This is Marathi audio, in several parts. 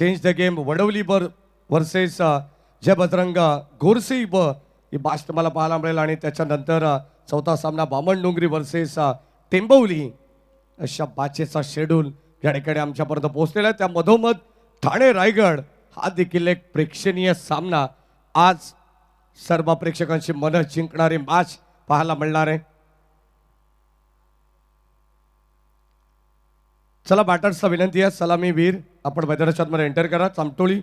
Change the game Vadavali versus Jai Bajrang Gorsi ही बाश तुम्हाला पाहायला मिळेल आणि त्याच्यानंतर चौथा सामना बामण डोंगरी वर्सेस टेंबवली अशा बाचेचा शेड्यूल या ठिकाणी आमच्यापर्यंत पोहोचलेला आहे. त्या मधोमध ठाणे रायगड हा देखील एक प्रेक्षणीय सामना आज सर्व प्रेक्षकांची मन जिंकणारी मॅच पाहायला मिळणार आहे. चला बॅटर्सचा विनंती आहे, सलामी वीर आपण मैदानाच्या आतमध्ये एंटर करा. चामटोळी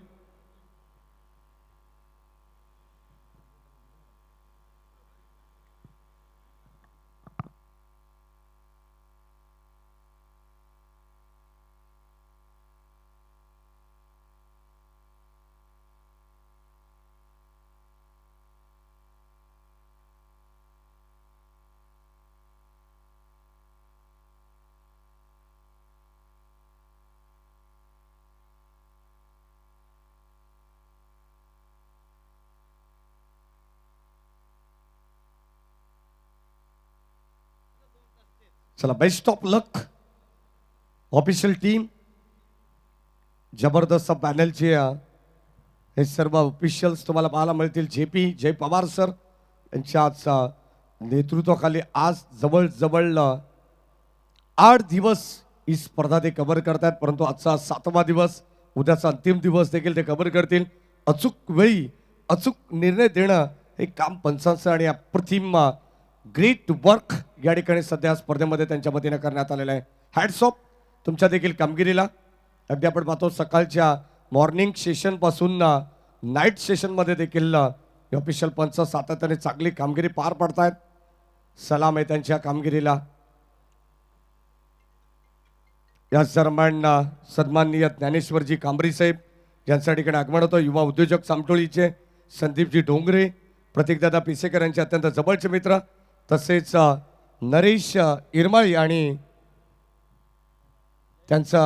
चला best of luck official team जबरदस्त पॅनलचे हे सर्व ऑफिशियल्स तुम्हाला पाहायला मिळतील. जय पवार सर यांच्या नेतृत्वाखाली आज जवळ 8 दिवस ही स्पर्धा ते कव्हर करतात, परंतु आजचा 7वा दिवस उद्याचा अंतिम दिवस देखील ते कव्हर करतील. अचूक वेळी अचूक निर्णय देणं हे काम पंचांचं आणि अप्रतिम ग्रेट वर्क या ठिकाणी सध्या स्पर्धेमध्ये त्यांच्या वतीने करण्यात आलेलं आहे. हॅट्स ऑफ तुमच्या देखील कामगिरीला. अगदी आपण पाहतो सकाळच्या मॉर्निंग सेशन पासून नाईट सेशनमध्ये देखील ऑफिशियल पंच सातत्याने चांगली कामगिरी पार पाडतायत. सलाम आहे त्यांच्या कामगिरीला. या दरम्यान सन्माननीय ज्ञानेश्वरजी कांबरी साहेब यांच्या ठिकाणी आगमन होतं. युवा उद्योजक चामटोळीचे संदीपजी डोंगरे, प्रतीकदादा पिसेकर यांचे अत्यंत जवळचे मित्र, तसेच नरेश इरमाळी आणि त्यांचा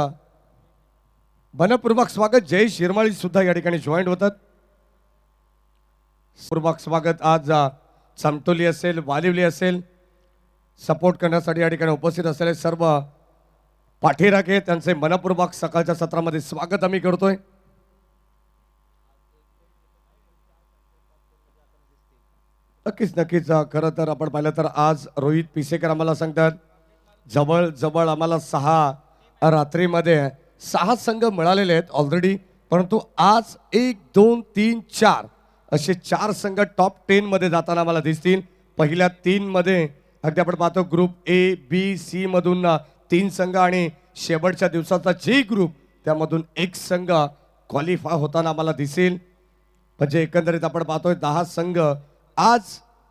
मनपूर्वक स्वागत. जयेश इरमाळी सुद्धा या ठिकाणी जॉईंट होतात. पूर्वक स्वागत आज चामटोली असेल, वालिवली असेल, सपोर्ट करण्यासाठी या ठिकाणी उपस्थित असलेले सर्व पाठीराखे त्यांचे मनपूर्वक सकाळच्या सत्रामध्ये स्वागत आम्ही करतोय. नक्कीच खरं तर आपण पाहिलं तर आज रोहित पिसेकर आम्हाला सांगतात जवळ आम्हाला 6 रात्रीमध्ये 6 संघ मिळालेले आहेत ऑलरेडी, परंतु आज 1 2 3 4 असे 4 संघ टॉप 10 मध्ये जाताना आम्हाला दिसतील. पहिल्या 3 मध्ये अगदी आपण पाहतो ग्रुप ए बी सी मधून 3 संघ आणि शेवटच्या दिवसाचा जे ग्रुप त्यामधून 1 संघ क्वालिफाय होताना आम्हाला दिसेल. म्हणजे एकंदरीत आपण पाहतोय 10 संघ आज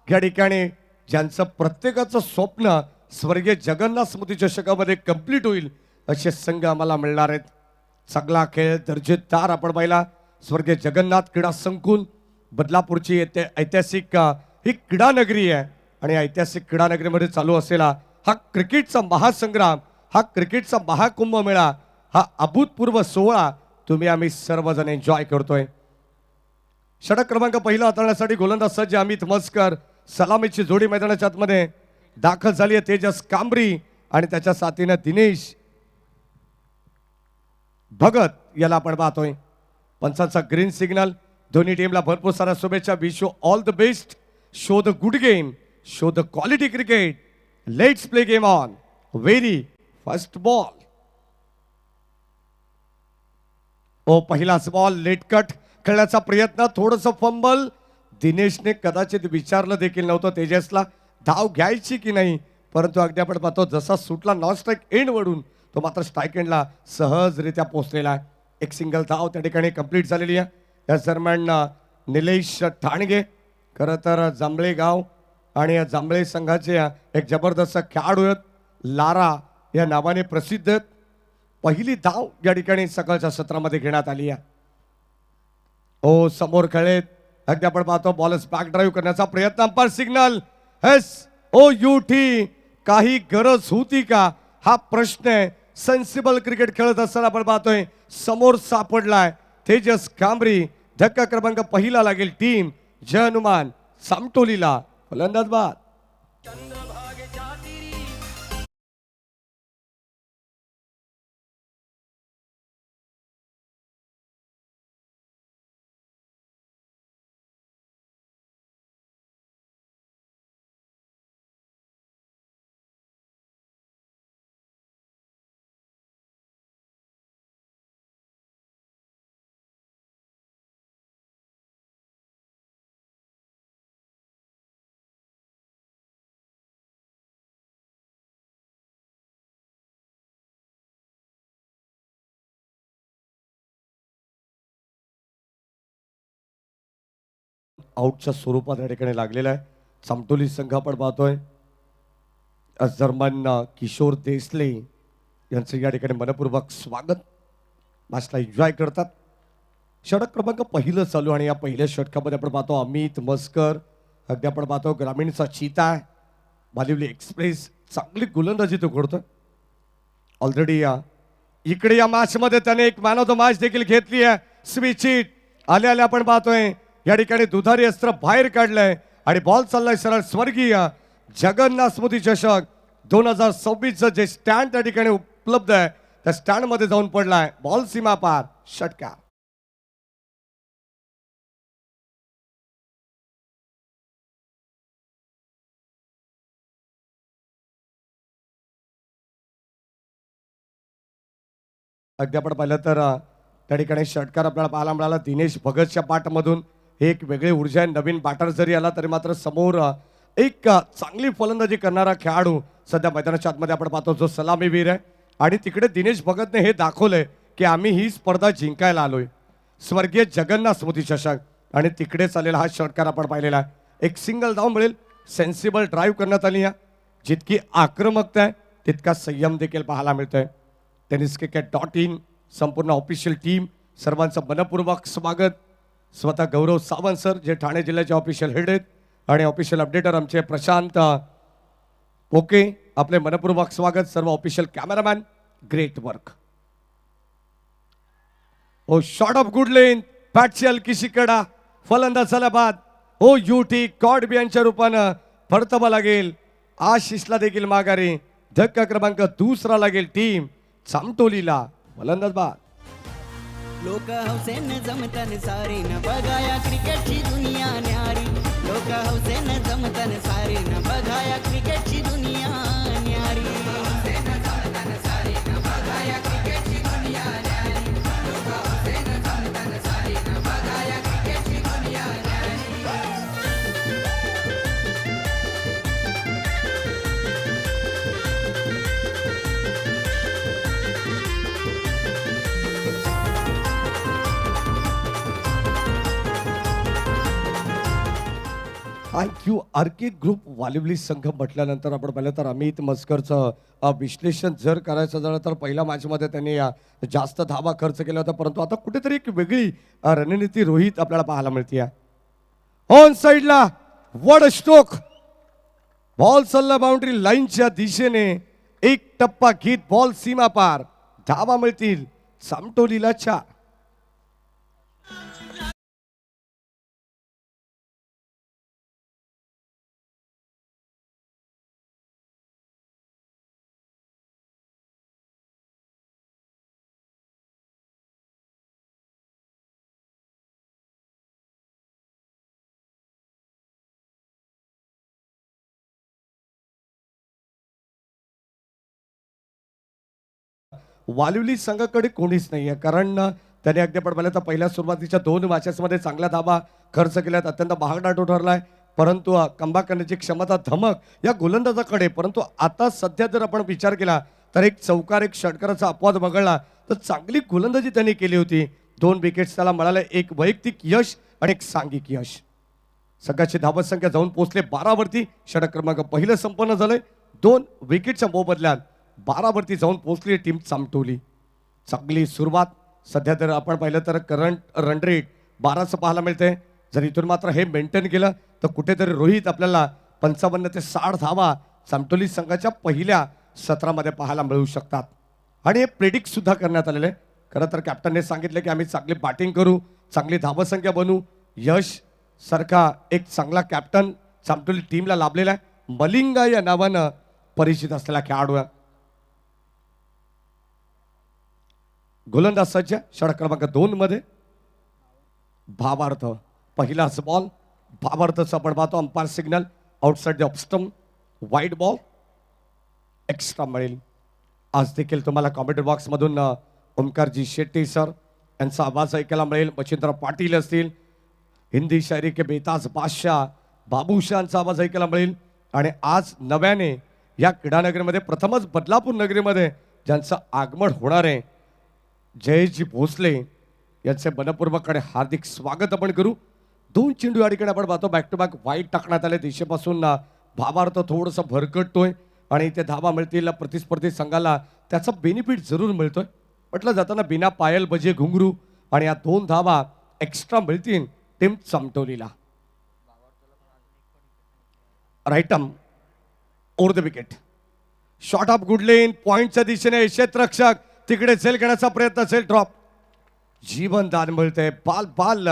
या ठिकाणी ज्यांचं प्रत्येकाचं स्वप्न स्वर्गीय जगन्नाथ स्मृती चषकामध्ये कंप्लीट होईल असे संघ आम्हाला मिळणार आहेत. चांगला खेळ दर्जेदार आपण पाहिला. स्वर्गीय जगन्नाथ क्रीडा संकुल बदलापूरची ऐतिहासिक ही क्रीडा नगरी आहे आणि ऐतिहासिक क्रीडा नगरीमध्ये चालू असलेला हा क्रिकेटचा महासंग्राम, हा क्रिकेटचा महाकुंभमेळा, हा अभूतपूर्व सोहळा तुम्ही आम्ही सर्वजण एन्जॉय करतोय. षटक क्रमांक पहिला हाताळण्यासाठी गोलंदाज सज्ज अमित मस्कर. सलामीची जोडी मैदानाच्या आतमध्ये दाखल झाली आहे. तेजस कांबरी आणि त्याच्या साथीने दिनेश भगत याला आपण पाहतोय. पंचांचा ग्रीन सिग्नल. दोन्ही टीमला भरपूर साऱ्या शुभेच्छा. Wish you all the best. Show the good game, show the quality cricket. Let's play game on. Very first ball. ओ पहिलाच बॉल लेट कट खेळण्याचा प्रयत्न, थोडंसं फंबल. दिनेशने कदाचित विचारलं देखील नव्हतं तेजसला धाव घ्यायची की नाही, परंतु अगदी आपण पाहतो जसा सुटला नॉन स्ट्राईक एंड वरून तो मात्र स्ट्राईक एंडला सहजरित्या पोहोचलेला आहे. एक सिंगल धाव त्या ठिकाणी कंप्लीट झालेली आहे. या दरम्यान निलेश ठाणगे खरं तर जांभळे गाव आणि या जांभळे संघाचे एक जबरदस्त खेळाडू आहेत. लारा या नावाने प्रसिद्ध आहेत. पहिली धाव या ठिकाणी सकाळच्या सत्रामध्ये घेण्यात आली आहे. ओ समोर खेळेत अगदी आपण पाहतो बॉलच बॅक ड्राईव्ह करण्याचा प्रयत्न. Umpire signal. SOUT काही गरज होती का हा प्रश्न आहे. सेन्सिबल क्रिकेट खेळत असताना आपण पाहतोय समोर सापडलाय तेजस कांबरी. धक्का क्रमांक पहिला लागेल टीम जय हनुमान सामटोलीला. फलंदाज बाद. आउटच्या स्वरूपात या ठिकाणी लागलेला आहे. चामटोली संघ आपण पाहतोय. अझरमान किशोर देसले यांचं या ठिकाणी मनपूर्वक स्वागत. मॅचला एन्जॉय करतात. षटक क्रमांक पहिलं चालू आणि या पहिल्या षटकामध्ये आपण पाहतो अमित मस्कर, अगदी आपण पाहतो ग्रामीणचा चीता, भालिवली एक्सप्रेस चांगली गोलंदाजी तो करतोय. ऑलरेडी इकडे या मॅच मध्ये त्याने एक मॅन ऑफ द मॅच देखील घेतली आहे. स्विचिट आल्या आपण पाहतोय या ठिकाणी दुधारी अस्त्र बाहेर काढलंय आणि बॉल चाललाय सरळ स्वर्गीय जगन्नाथ स्मृती चषक 2026 जे स्टँड त्या ठिकाणी उपलब्ध आहे त्या स्टँड मध्ये जाऊन पडलाय. बॉल सीमा पार, षटकार. अगदी आपण पाहिलं तर त्या ठिकाणी षटकार आपल्याला पाहायला मिळाला. दिनेश भगतच्या पाठमधून एक वेगळी ऊर्जा आहे. नवीन बॅटर जरी आला तरी मात्र समोर एक चांगली फलंदाजी करणारा खेळाडू सध्या मैदानाच्या आतमध्ये आपण पाहतो जो सलामीवीर आहे. आणि तिकडे दिनेश भगतने हे दाखवलंय की आम्ही ही स्पर्धा जिंकायला आलोय. स्वर्गीय जगन्नाथ स्मृती चषक आणि तिकडे चाललेला हा षटकार आपण पाहिलेला आहे. एक सिंगल धाव मिळेल. सेन्सिबल ड्राईव्ह करण्यात आली आहे. जितकी आक्रमकता आहे तितका संयम देखील पाहायला मिळतोय. tenniscricket.in संपूर्ण ऑफिशियल टीम सर्वांचं मनपूर्वक स्वागत. स्वतः गौरव सावंत सर जे ठाणे जिल्ह्याचे ऑफिशियल हेड आहेत आणि ऑफिशियल अपडेटर आमचे प्रशांत ओके, आपले मनपूर्वक स्वागत. सर्व ऑफिशियल कॅमेरामॅन, ग्रेट वर्क. ओ शॉट ऑफ गुड लेन, बॅटची हलकीशी कडा, फलंदाज झाला बाद. ओ युटी कॉड बियांच्या रूपानं परतावा लागेल. आशिषला देखील माघारी. धक्का क्रमांक दुसरा लागेल टीम चामटोलीला. फलंदाज बाद. लोक हौसेन जमतन सारे न बघाया क्रिकेटची दुनिया न्यारी. लोक हौसेन जमतन सारे न बघाया क्रिकेटची दुनिया न्यारी. थँक्यू. आर्किड ग्रुप वालिवली संघ म्हटल्यानंतर आपण पाहिलं तर अमित मस्करचं विश्लेषण जर करायचं झालं तर पहिल्या मॅचमध्ये त्यांनी जास्त धावा खर्च केला होता, परंतु आता कुठेतरी एक वेगळी रणनीती रोहित आपल्याला पाहायला मिळते. ऑन साईडला वड स्ट्रोक, बॉल चालला बाउंड्री लाईनच्या दिशेने. एक टप्पा घेत बॉल सीमा पार. धावा मिळतील चामटोलीला 4. वालिवली संघाकडे कोणीच नाहीये, कारण त्याने अगदी आपण पाहिलं तर पहिल्या सुरुवातीच्या 2 मॅचेसमध्ये चांगल्या धावा खर्च केल्यात. अत्यंत महागडा ठरलाय, परंतु कमबॅक करण्याची क्षमता, धमक या गोलंदाजाकडे. परंतु आता सध्या जर आपण विचार केला तर एक चौकार, एक षटकाराचा अपवाद वगळला तर चांगली गोलंदाजी त्यांनी केली होती. 2 विकेट्स त्याला मिळाले, एक वैयक्तिक यश आणि एक सांघिक यश. संघाची धावत संख्या जाऊन पोहोचले 12 वरती. षटक क्रमांक पहिलं संपन्न झालंय. 2 विकेटच्या मोबदल्यात 12 वरती जाऊन पोहोचली टीम चामटोली. चांगली सुरुवात. सध्या जर आपण पाहिलं तर करंट रन रेट 12चं पाहायला मिळते. जर इथून मात्र हे मेंटेन केलं तर कुठेतरी रोहित आपल्याला 55 ते 60 धावा चामटोली संघाच्या पहिल्या सत्रामध्ये पाहायला मिळू शकतात. आणि हे प्रेडिक्ट सुद्धा करण्यात आलेलं आहे. खरं तर कॅप्टनने सांगितलं की आम्ही चांगली बॅटिंग करू, चांगली धावसंख्या बनवू. यश सारखा एक चांगला कॅप्टन चामटोली टीमला लाभलेला आहे. मलिंगा या नावानं परिचित असलेला खेळाडू आहे. गोलंदाज सज्ज. षटक क्रमांक 2 मध्ये भावार्थ. पहिलाच बॉल भावार्थचा आपण पाहतो. Umpire signal outside the off stump, wide ball, extra मिळेल. आज देखील तुम्हाला कॉमेंट्री बॉक्समधून ओमकारजी शेट्टी सर यांचा आवाज ऐकायला मिळेल. मच्छिंद्र पाटील असतील, हिंदी शायरी के बेताज बादशाह बाबूशांचा आवाज ऐकायला मिळेल. आणि आज नव्याने या क्रीडानगरीमध्ये प्रथमच बदलापूर नगरीमध्ये ज्यांचं आगमन होणार आहे, जयजी भोसले यांचे मनपूर्वक आणि हार्दिक स्वागत आपण करू. 2 चेंडू या ठिकाणी आपण पाहतो बॅक टू बॅक वाईट टाकण्यात आले दिशेपासून भावार्थ थोडंसं भरकटतोय आणि इथे धाबा मिळतील प्रतिस्पर्धी संघाला त्याचा बेनिफिट जरूर मिळतोय. म्हटलं जाताना बिना पायल बजे घुंगरू आणि या 2 धाबा एक्स्ट्रा मिळतील टीम चामटोलीला. Right arm over the wicket, shot of good length, पॉइंटच्या दिशेने क्षेत्ररक्षक तिकडे झेल घेण्याचा प्रयत्न असेल, ड्रॉप. जीवनदान मिळते, बाल बाल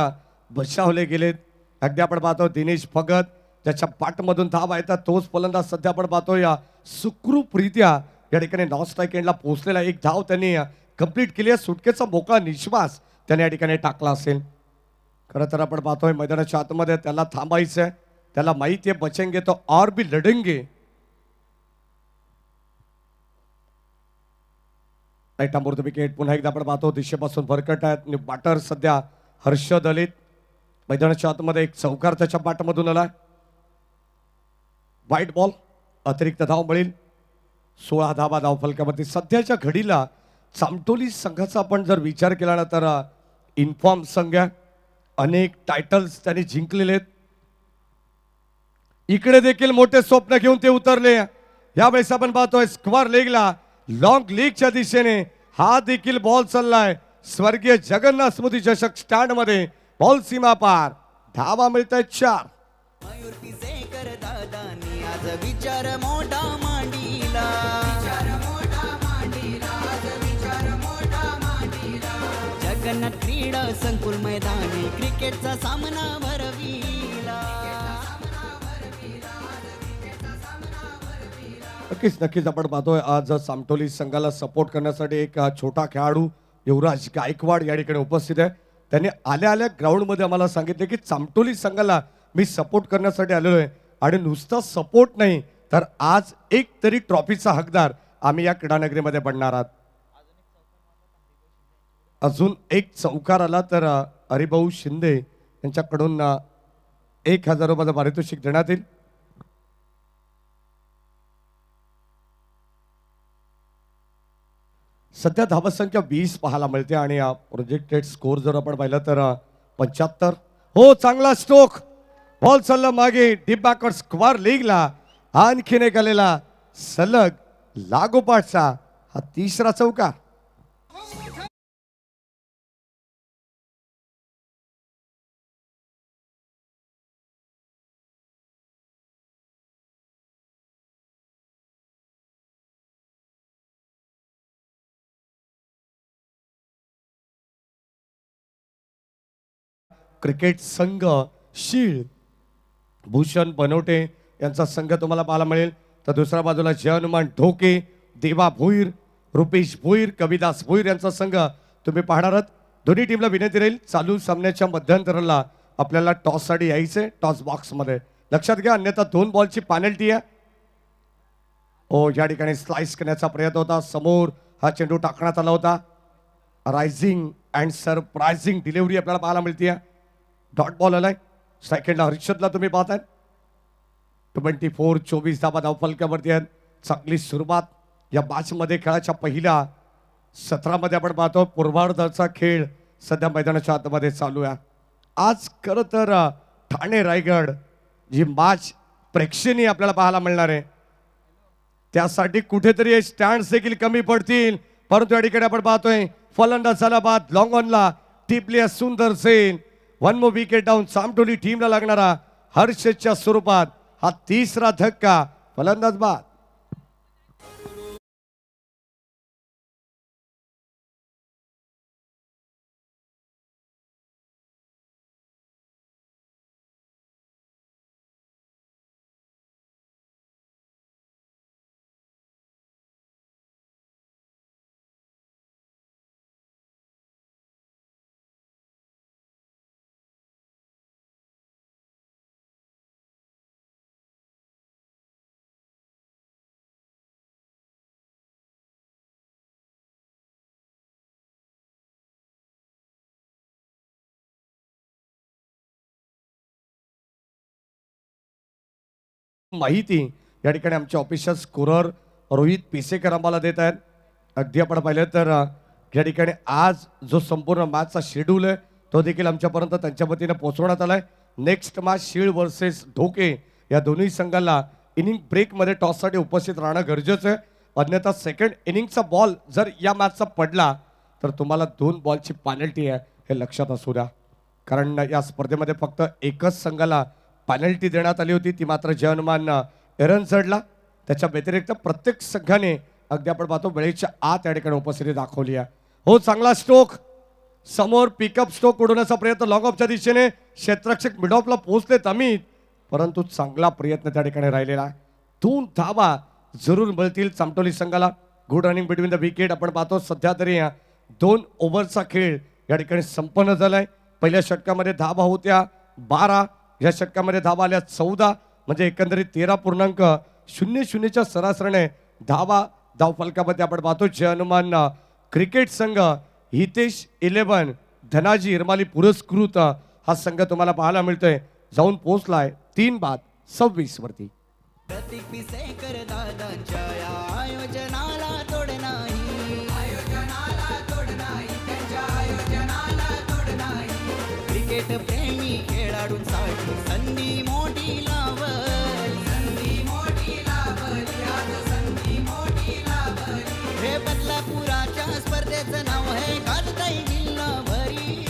बचावले गेलेत. अगदी आपण पाहतो दिनेश भगत ज्याच्या पाठमधून धावा येतात तोच फलंदाज सध्या आपण पाहतो या सुखरूपरित्या या ठिकाणी नॉन स्ट्राईक एंडला पोहोचलेला एक धाव त्यांनी कंप्लीट केली आहे. सुटकेचा मोकळा निश्वास त्याने या ठिकाणी टाकला असेल. खरं तर आपण पाहतोय मैदानाच्या आतमध्ये त्याला थांबायचं आहे, त्याला माहिती आहे बचेंगे तो और भी लढेंगे. राईट आंबोर विकेट, पुन्हा एकदा आपण पाहतो दिशेपासून भरकट आहेत बॅटर सध्या हर्षद दलित. मैदानाच्या आतमध्ये एक चौकार त्याच्या पाठमधून आला, वाईट बॉल, अतिरिक्त धाव मिळेल. 16 धावा धाव फलकावरती. सध्याच्या घडीला चामटोली संघाचा आपण जर विचार केला ना तर इन्फॉर्म संघ आहे, अनेक टायटल्स त्यांनी जिंकलेले आहेत. इकडे देखील मोठे स्वप्न घेऊन ते उतरले. यावेळेस आपण पाहतोय स्क्वेअर लेगला लॉंग लीगच्या दिशेने हा देखील बॉल चाललाय. स्वर्गीय जगन्नाथ स्मृती चषक स्टँड मध्ये बॉल सीमा पार, धावा मिळत आहेत 4. मयूर पिसेकर दादानी आज विचार मोठा मांडीला, जगन्नाथ क्रीडा संकुल मैदानी क्रिकेटचा सामना भरविला. नक्कीच आपण पाहतोय आज चामटोली संघाला सपोर्ट करण्यासाठी एक छोटा खेळाडू युवराज गायकवाड या ठिकाणी उपस्थित आहे. त्यांनी आल्या आल्या ग्राउंडमध्ये आम्हाला सांगितले की चामटोली संघाला मी सपोर्ट करण्यासाठी आलेलो आहे आणि नुसता सपोर्ट नाही तर आज एक तरी ट्रॉफीचा हकदार आम्ही या क्रीडानगरीमध्ये बनणार आहात. अजून एक चौकार आला तर हरिभाऊ शिंदे यांच्याकडून 1000 रुपयाचं पारितोषिक देण्यात येईल. सध्या धावसंख्या 20 पाहायला मिळते आणि प्रोजेक्टेड स्कोर जर आपण पाहिलं तर 75. हो, चांगला स्ट्रोक, बॉल चालला मागे डीप बॅकवर्ड स्क्वेअर लीगला. आणखीन एक आलेला सलग लागोपाठचा हा 3रा चौकार. क्रिकेट संघ शीळ भूषण बनवटे यांचा संघ तुम्हाला पाहायला मिळेल. तर दुसऱ्या बाजूला जय हनुमान ढोके, देवा भोईर, रुपेश भोईर, कविदास भोईर यांचा संघ तुम्ही पाहणार आहात. दोन्ही टीमला विनंती राहील चालू सामन्याच्या मध्यंतराला आपल्याला टॉससाठी यायचंय, टॉस बॉक्समध्ये लक्षात घ्या, अन्यथा 2 बॉलची पेनल्टी आहे. हो, या ठिकाणी स्लाइस करण्याचा प्रयत्न होता, समोर हा चेंडू टाकण्यात आला होता. रायझिंग अँड सरप्रायझिंग डिलिव्हरी आपल्याला पाहायला मिळते. डॉट बॉल आलाय सेकंडला हर्षदला तुम्ही पाहताय. 24 धावा धाव फलकावरती आहेत. चांगली सुरुवात या मॅचमध्ये खेळाच्या पहिल्या 17 मध्ये आपण पाहतो. पूर्वार्धाचा खेळ सध्या मैदानाच्या आतमध्ये चालू आहे. आज खरं तर ठाणे रायगड जी मॅच प्रेक्षणीय आपल्याला पाहायला मिळणार आहे, त्यासाठी कुठेतरी स्टँड्स देखील कमी पडतील. परंतु या ठिकाणी आपण पाहतोय फलंदाज झाला बाद लॉंग ऑनला टिपली सुंदर सेन. 1 मोर विकेट डाऊन. चामटोली टीमला लागणारा हर्षदच्या स्वरूपात हा 3रा धक्का, फलंदाज बाद. माहिती या ठिकाणी आमचे ऑफिशियल स्कोरर रोहित पिसेकर आम्हाला देत आहेत. अगदी आपण पाहिलं तर या ठिकाणी आज जो संपूर्ण मॅचचा शेड्यूल आहे तो देखील आमच्यापर्यंत त्यांच्या वतीने पोहोचवण्यात आलाय. नेक्स्ट मॅच शीळ वर्सेस ढोके या दोन्ही संघाला इनिंग ब्रेकमध्ये टॉससाठी उपस्थित राहणं गरजेचं आहे. अन्यथा सेकंड इनिंगचा बॉल जर या मॅचचा पडला तर तुम्हाला 2 बॉलची पॅनल्टी आहे हे लक्षात असू द्या. कारण या स्पर्धेमध्ये फक्त एकच संघाला पॅनल्टी देण्यात आली होती, ती मात्र जय हनुमान एरनझडला. त्याच्या व्यतिरिक्त प्रत्येक संघाने अगदी आपण पाहतो वेळेच्या आत या ठिकाणी उपस्थिती दाखवली आहे. हो, चांगला स्ट्रोक समोर पिकअप स्ट्रोक उडवण्याचा प्रयत्न लॉंग ऑफच्या दिशेने. क्षेत्ररक्षक मिड ऑफला पोहोचलेत अमित, परंतु चांगला प्रयत्न त्या ठिकाणी राहिलेला आहे. 2 धावा जरूर मिळतील चामटोली संघाला. Good running between the wicket. आपण पाहतो सध्या तरी 2 ओव्हरचा खेळ या ठिकाणी संपन्न झालाय. पहिल्या षटकामध्ये धावा होत्या 12, या षटकामध्ये धावा आल्या 14, म्हणजे एकंदरीत 13.00च्या सरासरीने धावा धावफलकामध्ये आपण पाहतो जय हनुमान क्रिकेट संघ हितेश 11 धनाजी इरमाली पुरस्कृत हा संघ तुम्हाला पाहायला मिळतोय. जाऊन पोहोचलाय 3-26 वरती. प्रतीक पिसेकर दादांच्या या आयोजनाला तोड नाही, आयोजनाला तोड नाही, त्यांच्या आयोजनाला तोड नाही. क्रिकेट प्रेमी खेळाडूंसाठी संधी मोठी लावल, संधी मोठी लावल, आज संधी मोठी लावल. हे बदलापुराच्या स्पर्धेचं नाव आहे गाजताई जिल्हा भरी,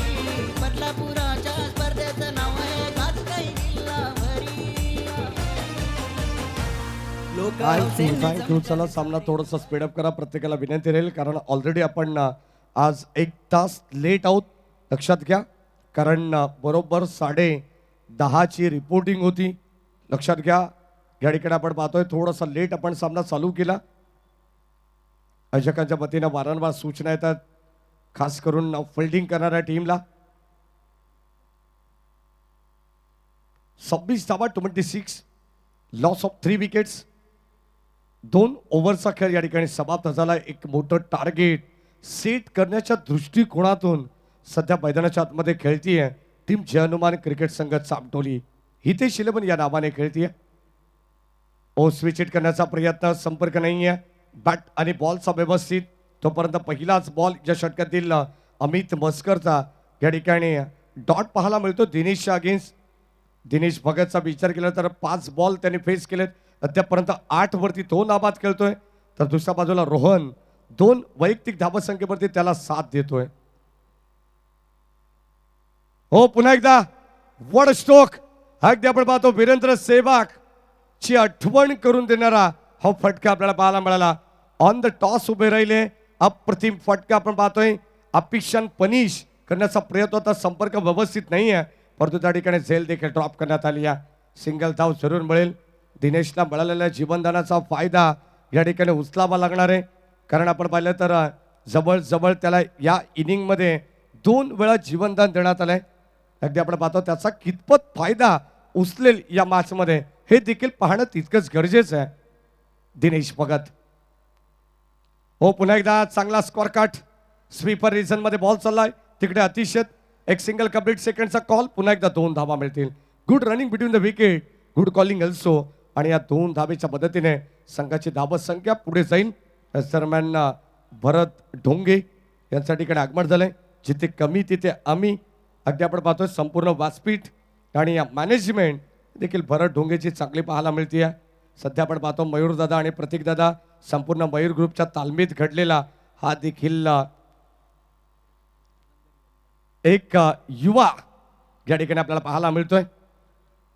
बदलापुराच्या स्पर्धेचं नाव आहे गाजताई जिल्हा भरी. थँक्यू. चला सामना थोडासा स्पीडअप करा, प्रत्येकाला विनंती राहील, कारण ऑलरेडी आपण आज 1 तास लेट आहोत. लक्षात घ्या, कारण बरोबर 10:30ची रिपोर्टिंग होती. लक्षात घ्या, या ठिकाणी आपण पाहतोय थोडासा लेट आपण सामना चालू केला. आयोजकांच्या वतीनं वारंवार सूचना येतात, खास करून फिल्डिंग करणाऱ्या टीमला. 26 धावा, 26, लॉस ऑफ 3 विकेट्स. 2 ओव्हरचा खेळ या ठिकाणी समाप्त झाला. एक मोठं टार्गेट सेट करण्याच्या दृष्टिकोनातून सध्या मैदानाच्या आतमध्ये खेळतीये टीम जय हनुमान क्रिकेट संघ चामटोली. हितेश 11 या नावाने खेळतीये. ओ स्विच हिट करण्याचा प्रयत्न, संपर्क नाहीये. बॅट आणि बॉलचा व्यवस्थित. तोपर्यंत पहिलाच बॉल या षटकातील अमित मस्करचा या ठिकाणी डॉट पाहायला मिळतो दिनेशच्या अगेन्स्ट. दिनेश भगतचा विचार केला तर 5 बॉल त्यांनी फेस केलेत. अद्यापर्यंत 8 वरती तो नाबाद खेळतोय. तर दुसऱ्या बाजूला रोहन 2 वैयक्तिक धावसंख्येवरती त्याला साथ देतोय. हो, पुन्हा एकदा वड स्ट्रोक. अगदी आपण पाहतो वीरेंद्र सेवाग ची आठवण करून देणारा हा फटका आपल्याला पाहायला मिळाला. ऑन द टॉस उभे राहिले. अप्रतिम फटका आपण पाहतोय. अपिक्षण पनिश करण्याचा प्रयत्न होता, संपर्क व्यवस्थित नाहीये, परंतु त्या ठिकाणी झेल देखील ड्रॉप करण्यात आली आहे. सिंगल धाव जरूर मिळेल. दिनेशला मिळालेल्या जीवनदानाचा फायदा या ठिकाणी उचलावा लागणार आहे, कारण आपण पाहिलं तर जवळजवळ त्याला या इनिंगमध्ये 2 वेळा जीवनदान देण्यात आलंय. अगदी आपण पाहतो त्याचा कितपत फायदा उचलेल या मॅचमध्ये हे देखील पाहणं तितकंच गरजेचं आहे. दिनेश भगत. हो, पुन्हा एकदा चांगला स्कोअर काट. स्वीपर रिजन मध्ये बॉल चाललाय, तिकडे अतिशय एक सिंगल कंप्लीट सेकंडचा कॉल. पुन्हा एकदा 2 धावा मिळतील. Good running between the wicket, good calling also. आणि या 2 धावेच्या मदतीने संघाची धावत संख्या पुढे जाईल. दरम्यान भरत ढोंगे यांच्या ठिकाणी आगमन झालंय. जिथे कमी तिथे आम्ही. अगदी आपण पाहतोय संपूर्ण व्यासपीठ आणि या मॅनेजमेंट देखील भरत ढोंगेची चांगली पाहायला मिळते. सध्या आपण पाहतो मयूरदादा आणि प्रतीकदादा, संपूर्ण मयूर ग्रुपच्या तालमीत घडलेला हा देखील एक युवा या ठिकाणी आपल्याला पाहायला मिळतोय.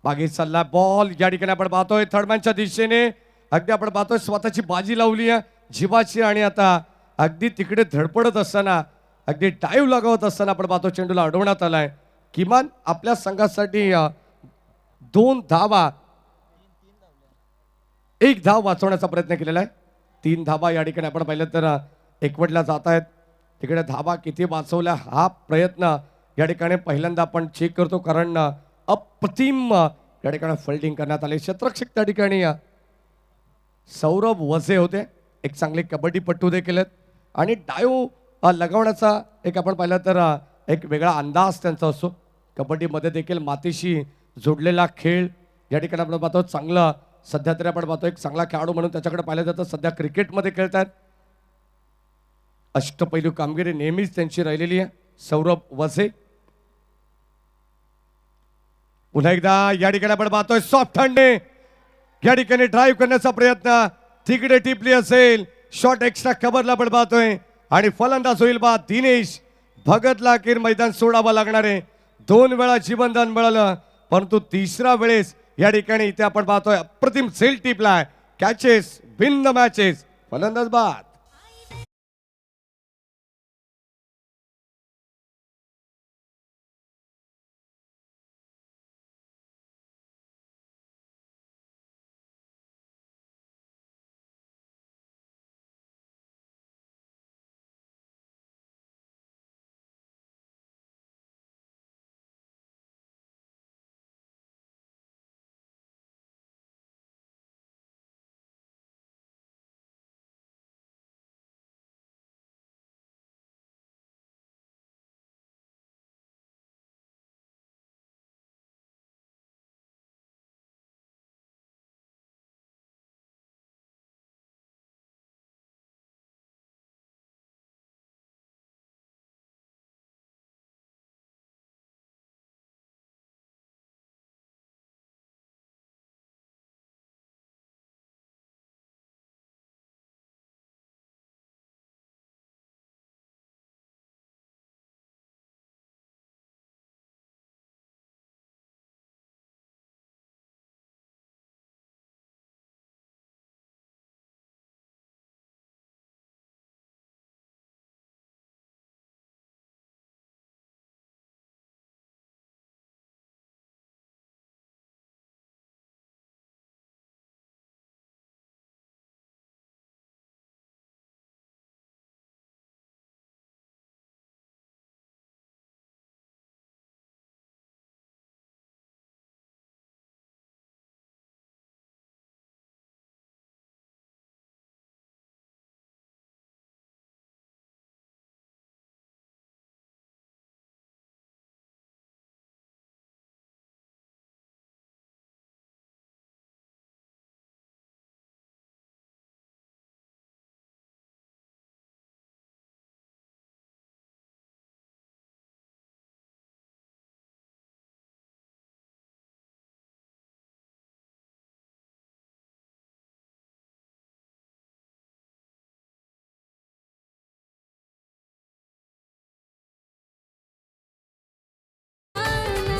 मागे चालला बॉल या ठिकाणी आपण पाहतोय थर्डमॅनच्या दिशेने. अगदी आपण पाहतोय स्वतःची बाजी लावली आहे जीवाची, आणि आता अगदी तिकडे धडपडत असताना, अगदी डाईव्ह लागवत असताना आपण पाहतो चेंडूला अडवण्यात आलाय. किमान आपल्या संघासाठी 2 धावा, 1 धाव वाचवण्याचा प्रयत्न केलेला आहे. 3 धावा या ठिकाणी आपण पाहिलं तर एकवटल्या जात आहेत. तिकडे धावा किती वाचवल्या हा प्रयत्न या ठिकाणी पहिल्यांदा आपण चेक करतो, कारण अप्रतिम या ठिकाणी फिल्डिंग करण्यात आली. क्षेत्ररक्षक त्या ठिकाणी सौरभ वसे होते, एक चांगले कबड्डीपट्टू देखील आहेत, आणि डायव लगावण्याचा एक आपण पाहिलं तर एक वेगळा अंदाज त्यांचा असतो. कबड्डीमध्ये देखील मातीशी जोडलेला खेळ या ठिकाणी आपण पाहतो. चांगला सध्या तरी आपण पाहतो एक चांगला खेळाडू म्हणून त्याच्याकडे पाहिलं जातं. सध्या क्रिकेटमध्ये खेळतात. अष्टपैलू कामगिरी नेहमीच त्यांची राहिलेली आहे. सौरभ वसे पुन्हा एकदा या ठिकाणी आपण पाहतोय सॉफ्ट हँडने या ठिकाणी ड्राईव्ह करण्याचा प्रयत्न तिकडे टिपली असेल. शॉट एक्स्ट्रा कव्हरला आपण पाहतोय आणि फलंदाज होईल बा दिनेश भगतला अखेर मैदान सोडावं लागणार आहे. 2 वेळा जीवनदान मिळालं परंतु तिसऱ्या वेळेस या ठिकाणी इथे आपण पाहतोय अप्रतिम झेल टिपलाय. Catches win the matches. फलंदाज बाद.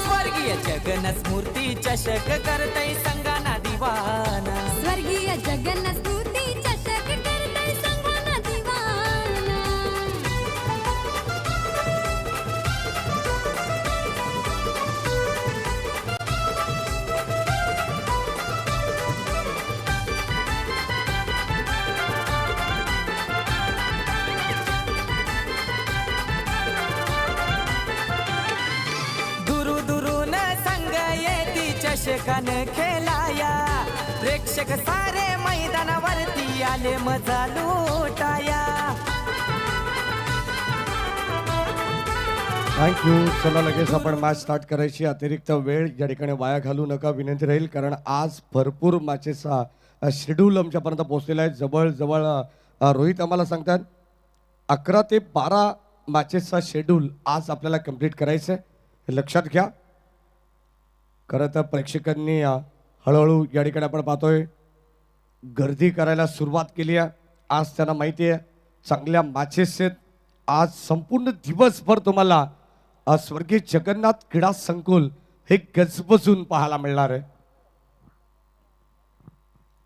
स्वर्गीय जगन्नाथ मूर्ती चषक करतय संगाना दिवाना. स्वर्गीय जगन्नाथ स्तुती चषक करतय संगाना दिवाना. दुरू दुरून संग येती चषकान खेळाया. प्रेक्षक सारे मैदानावरती आले मजा लुटाया. थँक्यू. चला लगेच आपण मॅच स्टार्ट करायची. अतिरिक्त वेळ या ठिकाणी वाया घालू नका विनंती राहील कारण आज भरपूर मॅचेसचा शेड्यूल आमच्यापर्यंत पोहोचलेला आहे. जवळजवळ रोहित आम्हाला सांगतात 11 ते 12 मॅचेसचा शेड्यूल आज आपल्याला कंप्लीट करायचं आहे. हे लक्षात घ्या. खरं तर प्रेक्षकांनी हळूहळू या ठिकाणी आपण पाहतोय गर्दी करायला सुरुवात केली आहे. आज त्यांना माहिती आहे चांगल्या मॅचेस आहेत. आज संपूर्ण दिवसभर तुम्हाला स्वर्गीय जगन्नाथ क्रीडा संकुल हे गजबजून पाहायला मिळणार आहे.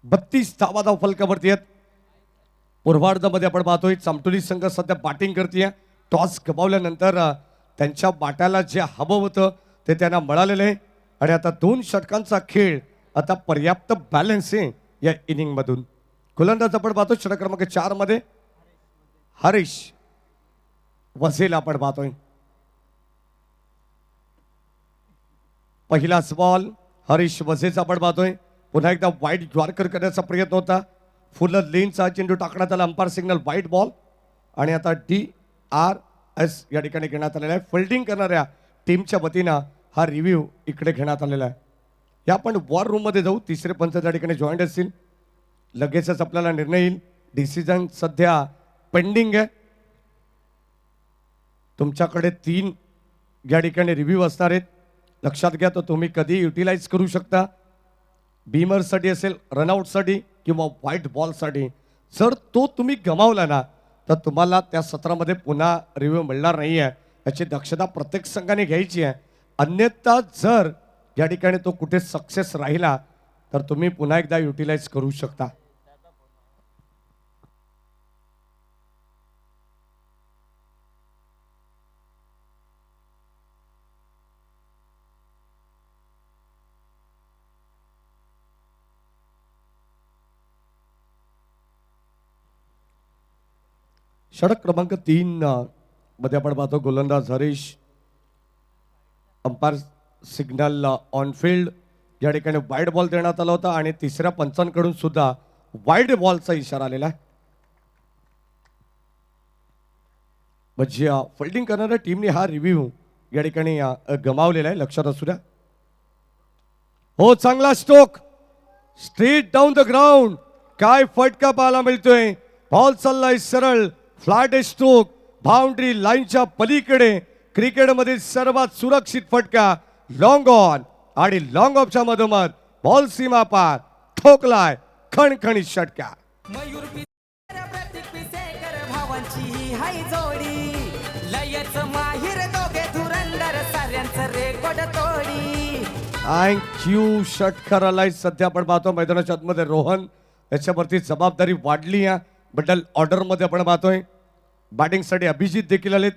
32 धावा फलकावरती आहेत. पूर्वार्धामध्ये आपण पाहतोय चामटोली संघ सध्या बॅटिंग करते. टॉस गमावल्यानंतर त्यांच्या बाट्याला जे हवं होतं ते त्यांना मिळालेलं आहे आणि आता 2 षटकांचा खेळ आता पर्याप्त बॅलन्स आहे या इनिंगमधून. गोलंदाज आपण पाहतो षटक क्रमांक 4 मध्ये हरीश वझेला आपण पाहतोय. पहिलाच बॉल हरीश वझेचा आपण पाहतोय. पुन्हा एकदा वाईट यॉर्कर करण्याचा प्रयत्न होता. फुल लेनचा चेंडू टाकण्यात आला. अंपायर सिग्नल वाईट बॉल आणि आता DRS या ठिकाणी घेण्यात आलेला आहे. फिल्डिंग करणाऱ्या टीमच्या वतीनं हा रिव्ह्यू इकडे घेण्यात आलेला आहे. या आपण वॉर रूम मध्ये जाऊ. तिसरे पंच त्या ठिकाणी जॉईंट असतील. लगेचच आपल्याला निर्णय येईल. डिसिजन सध्या पेंडिंग आहे. तुमच्याकडे 3 या ठिकाणी रिव्ह्यू असणार आहेत. लक्षात घ्या, तो तुम्ही कधी युटिलाइज करू शकता. बीमरसाठी असेल, रनआउटसाठी किंवा व्हाईट बॉलसाठी. जर तो तुम्ही गमावला ना, तर तुम्हाला त्या सत्रामध्ये पुन्हा रिव्ह्यू मिळणार नाही आहे. याची दक्षता प्रत्येक संघाने घ्यायची आहे. अन्यथा जर या ठिकाणी तो कुठे सक्सेस राहिला तर तुम्ही पुन्हा एकदा युटिलाइज करू शकता. षटक क्रमांक 3 मध्ये आपण पाहतो गोलंदाज Harish. Umpire signal on field. या ठिकाणी वाईड बॉल देण्यात आला होता आणि तिसऱ्या पंचांकडून सुद्धा वाईड बॉलचा इशारा आलेला आहे. म्हणजे फिल्डिंग करणाऱ्या टीमने हा रिव्ह्यू या ठिकाणी गमावलेला आहे, लक्षात असू द्या. हो, चांगला stroke straight down the ground. काय फटका पाहायला मिळतोय. बॉल चाललाय सरळ, फ्लॅट स्ट्रोक, बाउंड्री लाईनच्या पलीकडे. क्रिकेटमधील सर्वात सुरक्षित फटका लॉंग ऑन आणि लॉंग ऑफच्या मधोमध बॉल सीमा पार ठोकलाय खणखणीत षटकार. मयूर पिसेकर प्रतीक पिसेकर भावांची ही हाय जोडी. लयच माहिर दोघे धुरंदर साऱ्यांचं रेकॉर्ड तोडी. थँक्यू. षटकार आलाय. सध्या आपण पाहतो मैदानाच्या आतमध्ये रोहन याच्यावरती जबाबदारी वाढली आहे. बदल ऑर्डर मध्ये आपण पाहतोय. बॅटिंगसाठी अभिजित देखील आलेत.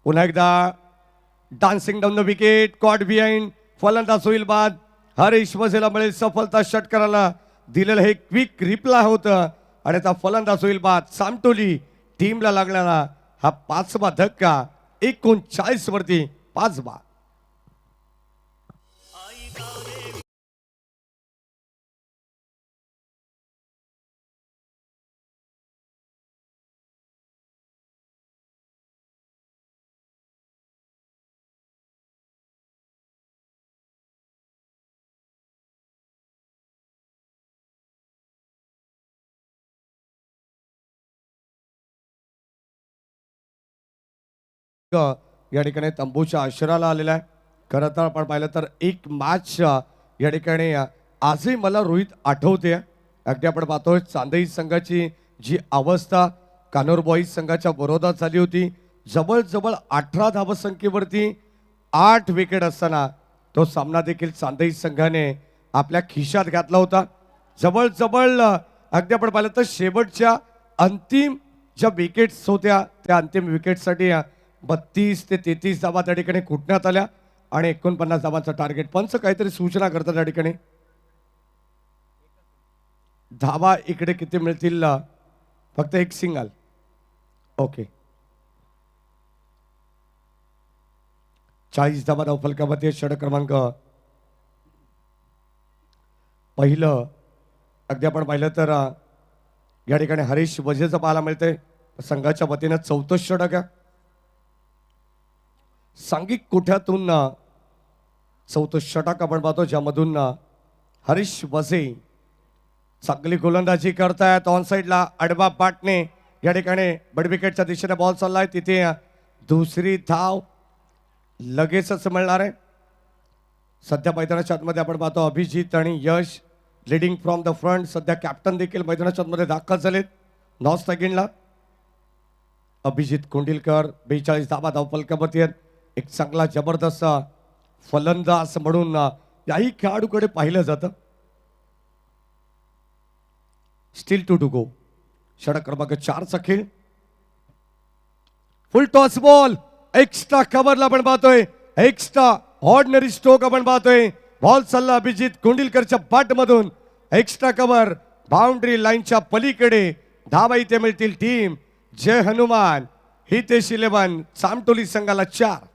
पुन्हा एकदा dancing down the wicket, caught behind. फलंदाज होईल बाद. हरीश वझेला मिळेल सफलता. षटकाराला दिलेलं हे क्विक रिप्लाय होतं आणि आता फलंदाज होईल बाद. सामटोली टीमला लागणारा हा 5वा धक्का. 39 वरती 5 बाद. या ठिकाणी तंबूच्या आश्रयाला आलेला आहे. खरं तर आपण पाहिलं तर एक मॅच या ठिकाणी आजही मला रोहित आठवते. अगदी आपण पाहतोय चांदई संघाची जी अवस्था कानोर बॉईज संघाच्या विरोधात झाली होती. जवळजवळ 18 धावसंख्येवरती 8 विकेट असताना तो सामना देखील चांदई संघाने आपल्या खिशात घातला होता. जवळजवळ अगदी आपण पाहिलं तर शेवटच्या अंतिम ज्या विकेट्स होत्या त्या अंतिम विकेटसाठी 32 ते 33 धावा त्या ठिकाणी कुटण्यात आल्या आणि 49 धावांचं टार्गेट. पंच काहीतरी सूचना करतात त्या ठिकाणी. धावा इकडे किती मिळतील. फक्त एक सिंगल. ओके. 40 धावा धावफलकामध्ये. षटक क्रमांक पहिलं अगदी आपण पाहिलं तर या ठिकाणी हरीश वझेचं पाहायला मिळतंय. संघाच्या वतीनं 4थं षटक आहे. सांघिक कोठ्यातून 4थं षटक आपण पाहतो ज्यामधून हरीश वझे चांगली गोलंदाजी करतायत. ऑन साईडला आडवा पाटणे या ठिकाणी बड विकेटच्या दिशेने बॉल चाललाय. तिथे दुसरी धाव लगेचच मिळणार आहे. सध्या मैदानाच्या आतमध्ये आपण पाहतो अभिजित आणि यश लीडिंग फ्रॉम द फ्रंट. सध्या कॅप्टन देखील मैदानाच्या आतमध्ये दाखल झालेत. नॉ सेकंडला अभिजित कोंडिलकर 42 धावा धावफलकावरती. एक चांगला जबरदस्त फलंदाज म्हणून याही खेळाडूकडे पाहिलं जातं. Still to go. षटक क्रमांक 4चा खेळ. Full toss ball. एक्स्ट्रा कव्हरला आपण पाहतोय. एक्स्ट्रा ऑर्डिनरी स्ट्रोक आपण पाहतोय. बॉल चालला अभिजित कोंडिलकरच्या बॅट मधून. एक्स्ट्रा कव्हर बाउंड्री लाईनच्या पलीकडे. धावा इथे मिळतील टीम जय हनुमान हितेश 11 चामटोली संघाला 4.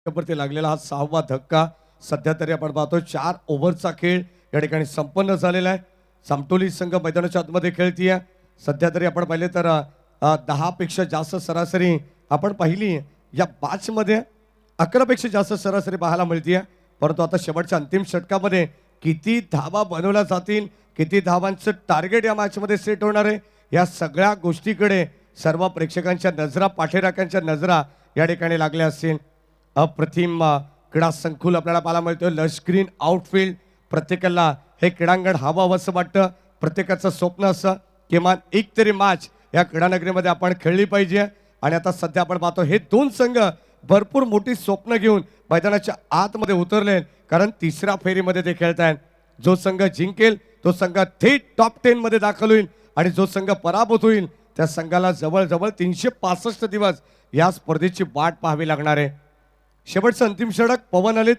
वरती लागलेला हा 6वा धक्का. सध्या तरी आपण पाहतो 4 ओव्हरचा खेळ या ठिकाणी संपन्न झालेला आहे. सामटोली संघ मैदानाच्या आतमध्ये खेळतीये. सध्या तरी आपण पाहिले तर 10 पेक्षा जास्त सरासरी आपण पाहिली या मॅचमध्ये. 11 पेक्षा जास्त सरासरी पाहायला मिळतीये. परंतु आता शेवटच्या अंतिम षटकामध्ये किती धावा बनवल्या जातील, किती धावांचं टार्गेट या मॅचमध्ये सेट होणार आहे, या सगळ्या गोष्टीकडे सर्व प्रेक्षकांच्या नजरा, पाठीराख्यांच्या नजरा या ठिकाणी लागल्या असतील. अप्रतिम क्रीडा संकुल आपल्याला पाहायला मिळतोय. Lush green outfield. प्रत्येकाला हे क्रीडांगण हवं असं वाटतं. प्रत्येकाचं स्वप्न असं किमान एक तरी मॅच या क्रीडानगरीमध्ये आपण खेळली पाहिजे. आणि आता सध्या आपण पाहतो हे दोन संघ भरपूर मोठी स्वप्न घेऊन मैदानाच्या आतमध्ये उतरले, कारण तिसऱ्या फेरीमध्ये ते खेळत आहेत. जो संघ जिंकेल तो संघ थेट टॉप 10 मध्ये दाखल होईल आणि जो संघ पराभूत होईल त्या संघाला जवळजवळ 365 दिवस या स्पर्धेची वाट पाहावी लागणार आहे. शेवटचं अंतिम षटक. पवन आलेत.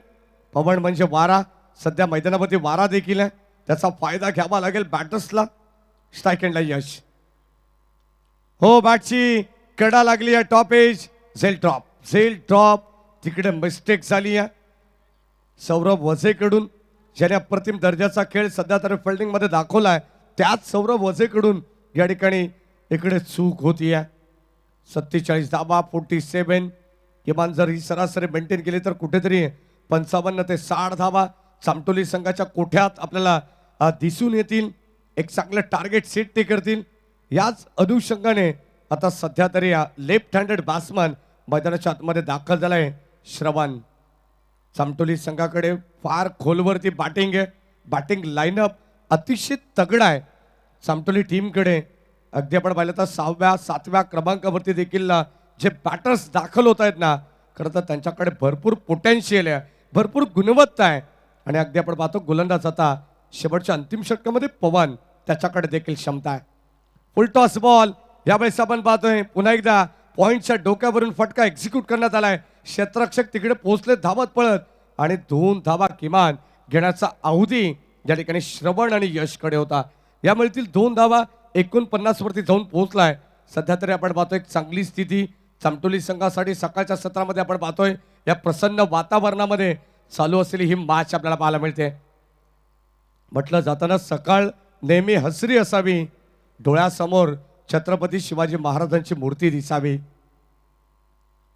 पवन म्हणजे वारा. सध्या मैदानामध्ये वारा देखील आहे. त्याचा फायदा घ्यावा लागेल बॅटर्सला. स्ट्राईक एंडला यश. हो, बॅटची कडा लागली आहे. Top edge. झेल ड्रॉप तिकडे मिस्टेक झाली आहे सौरभ वझेकडून, ज्याने अप्रतिम दर्जाचा खेळ सध्या तरी फिल्डिंग मध्ये दाखवलाय. त्याच सौरभ वझेकडून या ठिकाणी इकडे चूक होतीये. 47 धावा, 47. किमान जर ही सरासरी मेंटेन केली तर कुठेतरी 55 ते 60 धावा सामटोली संघाच्या कोठ्यात आपल्याला दिसून येतील. एक चांगलं टार्गेट सेट ते करतील. याच अनुषंगाने आता सध्या तरी लेफ्ट हँडेड बॅट्समन मैदानाच्या आतमध्ये दाखल झालाय. श्रवण. सामटोली संघाकडे फार खोलवरती बॅटिंग आहे. बॅटिंग लाईनअप अतिशय तगडा आहे सामटोली टीमकडे. अगदी आपण पाहिलं तर 6व्या 7व्या क्रमांकावरती देखील जे बॅटर्स दाखल होत आहेत ना, खरं तर त्यांच्याकडे भरपूर पोटेन्शियल आहे, भरपूर गुणवत्ता आहे. आणि अगदी आपण पाहतो गोलंदाज आता शेवटच्या अंतिम षटकामध्ये पवन, त्याच्याकडे देखील क्षमता आहे. फुल टॉस बॉल. यावेळेस आपण पाहतोय पुन्हा एकदा पॉइंटच्या डोक्यावरून फटका एक्झिक्यूट करण्यात आलाय. क्षेत्ररक्षक तिकडे पोहोचले धावत पळत आणि 2 धावा किमान घेण्याचा अवधी या ठिकाणी श्रवण आणि यशकडे होता. यामुळे 2 धावा 49 वरती जाऊन पोहोचलाय. सध्या तरी आपण पाहतोय एक चांगली स्थिती सामटोली संघासाठी. सकाळच्या सत्रामध्ये आपण पाहतोय या प्रसन्न वातावरणामध्ये चालू असलेली ही मॅच आपल्याला पाहायला मिळते. म्हटलं जाताना सकाळ नेहमी हसरी असावी, डोळ्यासमोर छत्रपती शिवाजी महाराजांची मूर्ती दिसावी.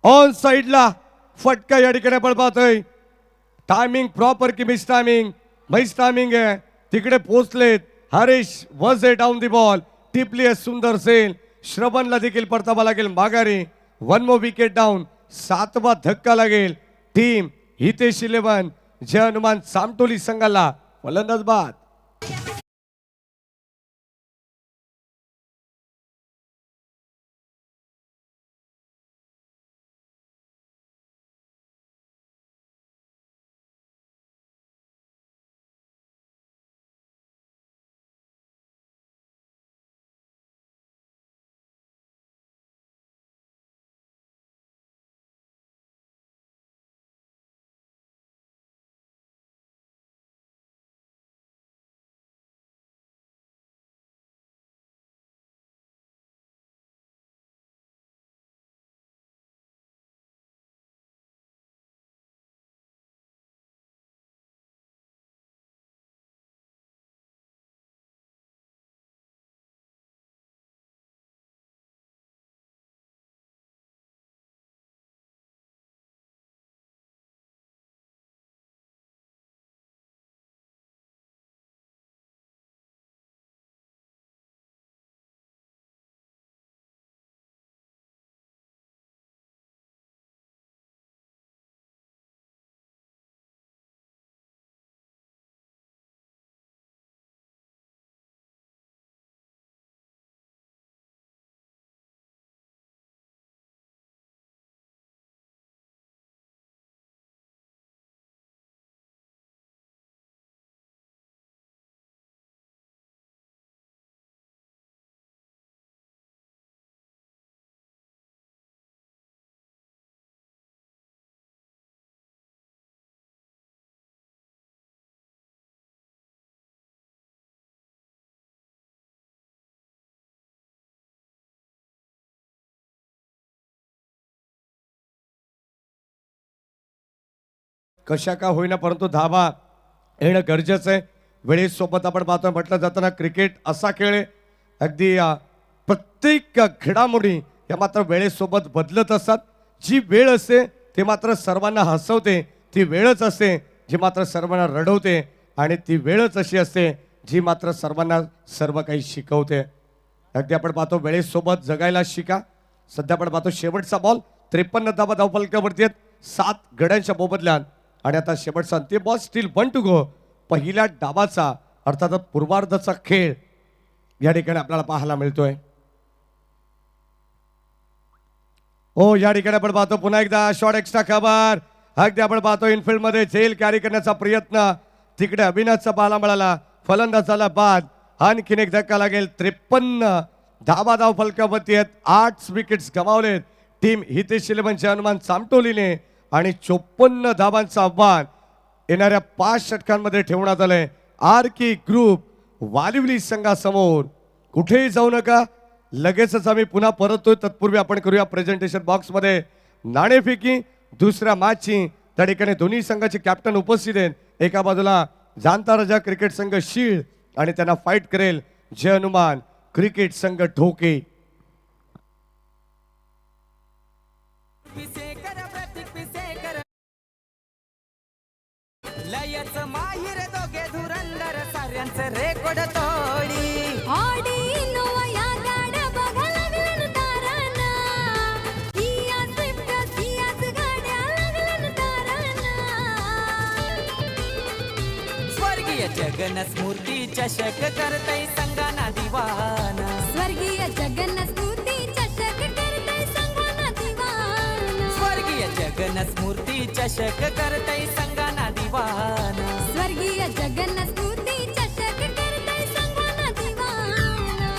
ऑन साइडला फटका या ठिकाणी आपण पाहतोय. टायमिंग प्रॉपर की मिस टायमिंग? मिस टायमिंग आहे. तिकडे पोहोचलेत. Harish was down the ball. टिपली आहे सुंदर सेल. श्रवणला देखील परतावा लागेल माघारी. 1 मोर विकेट डाऊन. 7वा धक्का लागेल. टीम हितेश 11 जय हनुमान सामटोली संघाला फलंदाज बाद. कशा का होईना परंतु धावा येणं गरजेचं आहे. वेळेसोबत आपण पाहतोय म्हटलं जाताना क्रिकेट असा खेळ आहे अगदी प्रत्येक घडामोडी या मात्र वेळेसोबत बदलत असतात. जी वेळ असते ते मात्र सर्वांना हसवते, ती वेळच असते जी मात्र सर्वांना रडवते आणि ती वेळच अशी असते जी मात्र सर्वांना सर्व काही शिकवते. अगदी आपण पाहतो वेळेसोबत जगायला शिका. सध्या आपण पाहतो शेवटचा बॉल 53 धावा धावफलकावरती आहेत 7 गड्यांच्या मोबदल्यात आणि आता शेवटचा अंतिम बॉल स्टील 1 टू गो. पहिल्या डावाचा अर्थात पूर्वार्धाचा खेळ या ठिकाणी आपल्याला पाहायला मिळतोय. हो या ठिकाणी आपण पाहतो पुन्हा एकदा शॉर्ट एक्स्ट्रा खबर. अगदी आपण पाहतो इनफिल्ड मध्ये झेल कॅरी करण्याचा प्रयत्न तिकडे अभिनाथचा पाहायला मिळाला. फलंदाजाला बाद. आणखीन एक धक्का लागेल. 53 धावा धाव फलकावरती आहेत. 8 विकेट्स गमावलेत टीम हितेश इलेव्हनचे अनुमान चामटोलीने आणि 54 धावांचं आव्हान येणाऱ्या 5 षटकांमध्ये ठेवण्यात आलंय. आरकी ग्रुप वालिवली संघासमोर. कुठेही जाऊ नका, लगेचच आम्ही पुन्हा परततोय. तत्पूर्वी आपण करूया प्रेझेंटेशन बॉक्समध्ये नाणेफेकी दुसऱ्या मॅचची. त्या ठिकाणी दोन्ही संघाचे कॅप्टन उपस्थित आहेत. एका बाजूला जाणता राजा क्रिकेट संघ शीळ आणि त्यांना फाईट करेल जय हनुमान क्रिकेट संघ ढोके. पिसेकर प्रतीक पिसेकर लयच माहिर दोघे धुरंदर साऱ्यांचं रेकॉर्ड तोडी. ऑडी इनोवा या गाड्या बघा लागल्या तारांना. किया स्विफ्ट कियाच गाड्या लागल्या तारांना. स्वर्गीय जगन स्मृती चषक करतय संगाना दिवाना. स्वर्गीय जगन्नाथ स्तुती चषक करतय संघाना दिवाना. स्वर्गीय जगन स्मृती चषक करतय संगाना दिवाना. स्वर्गीय जगन्नाथ स्तुती चषक करतय संघाना दिवाना.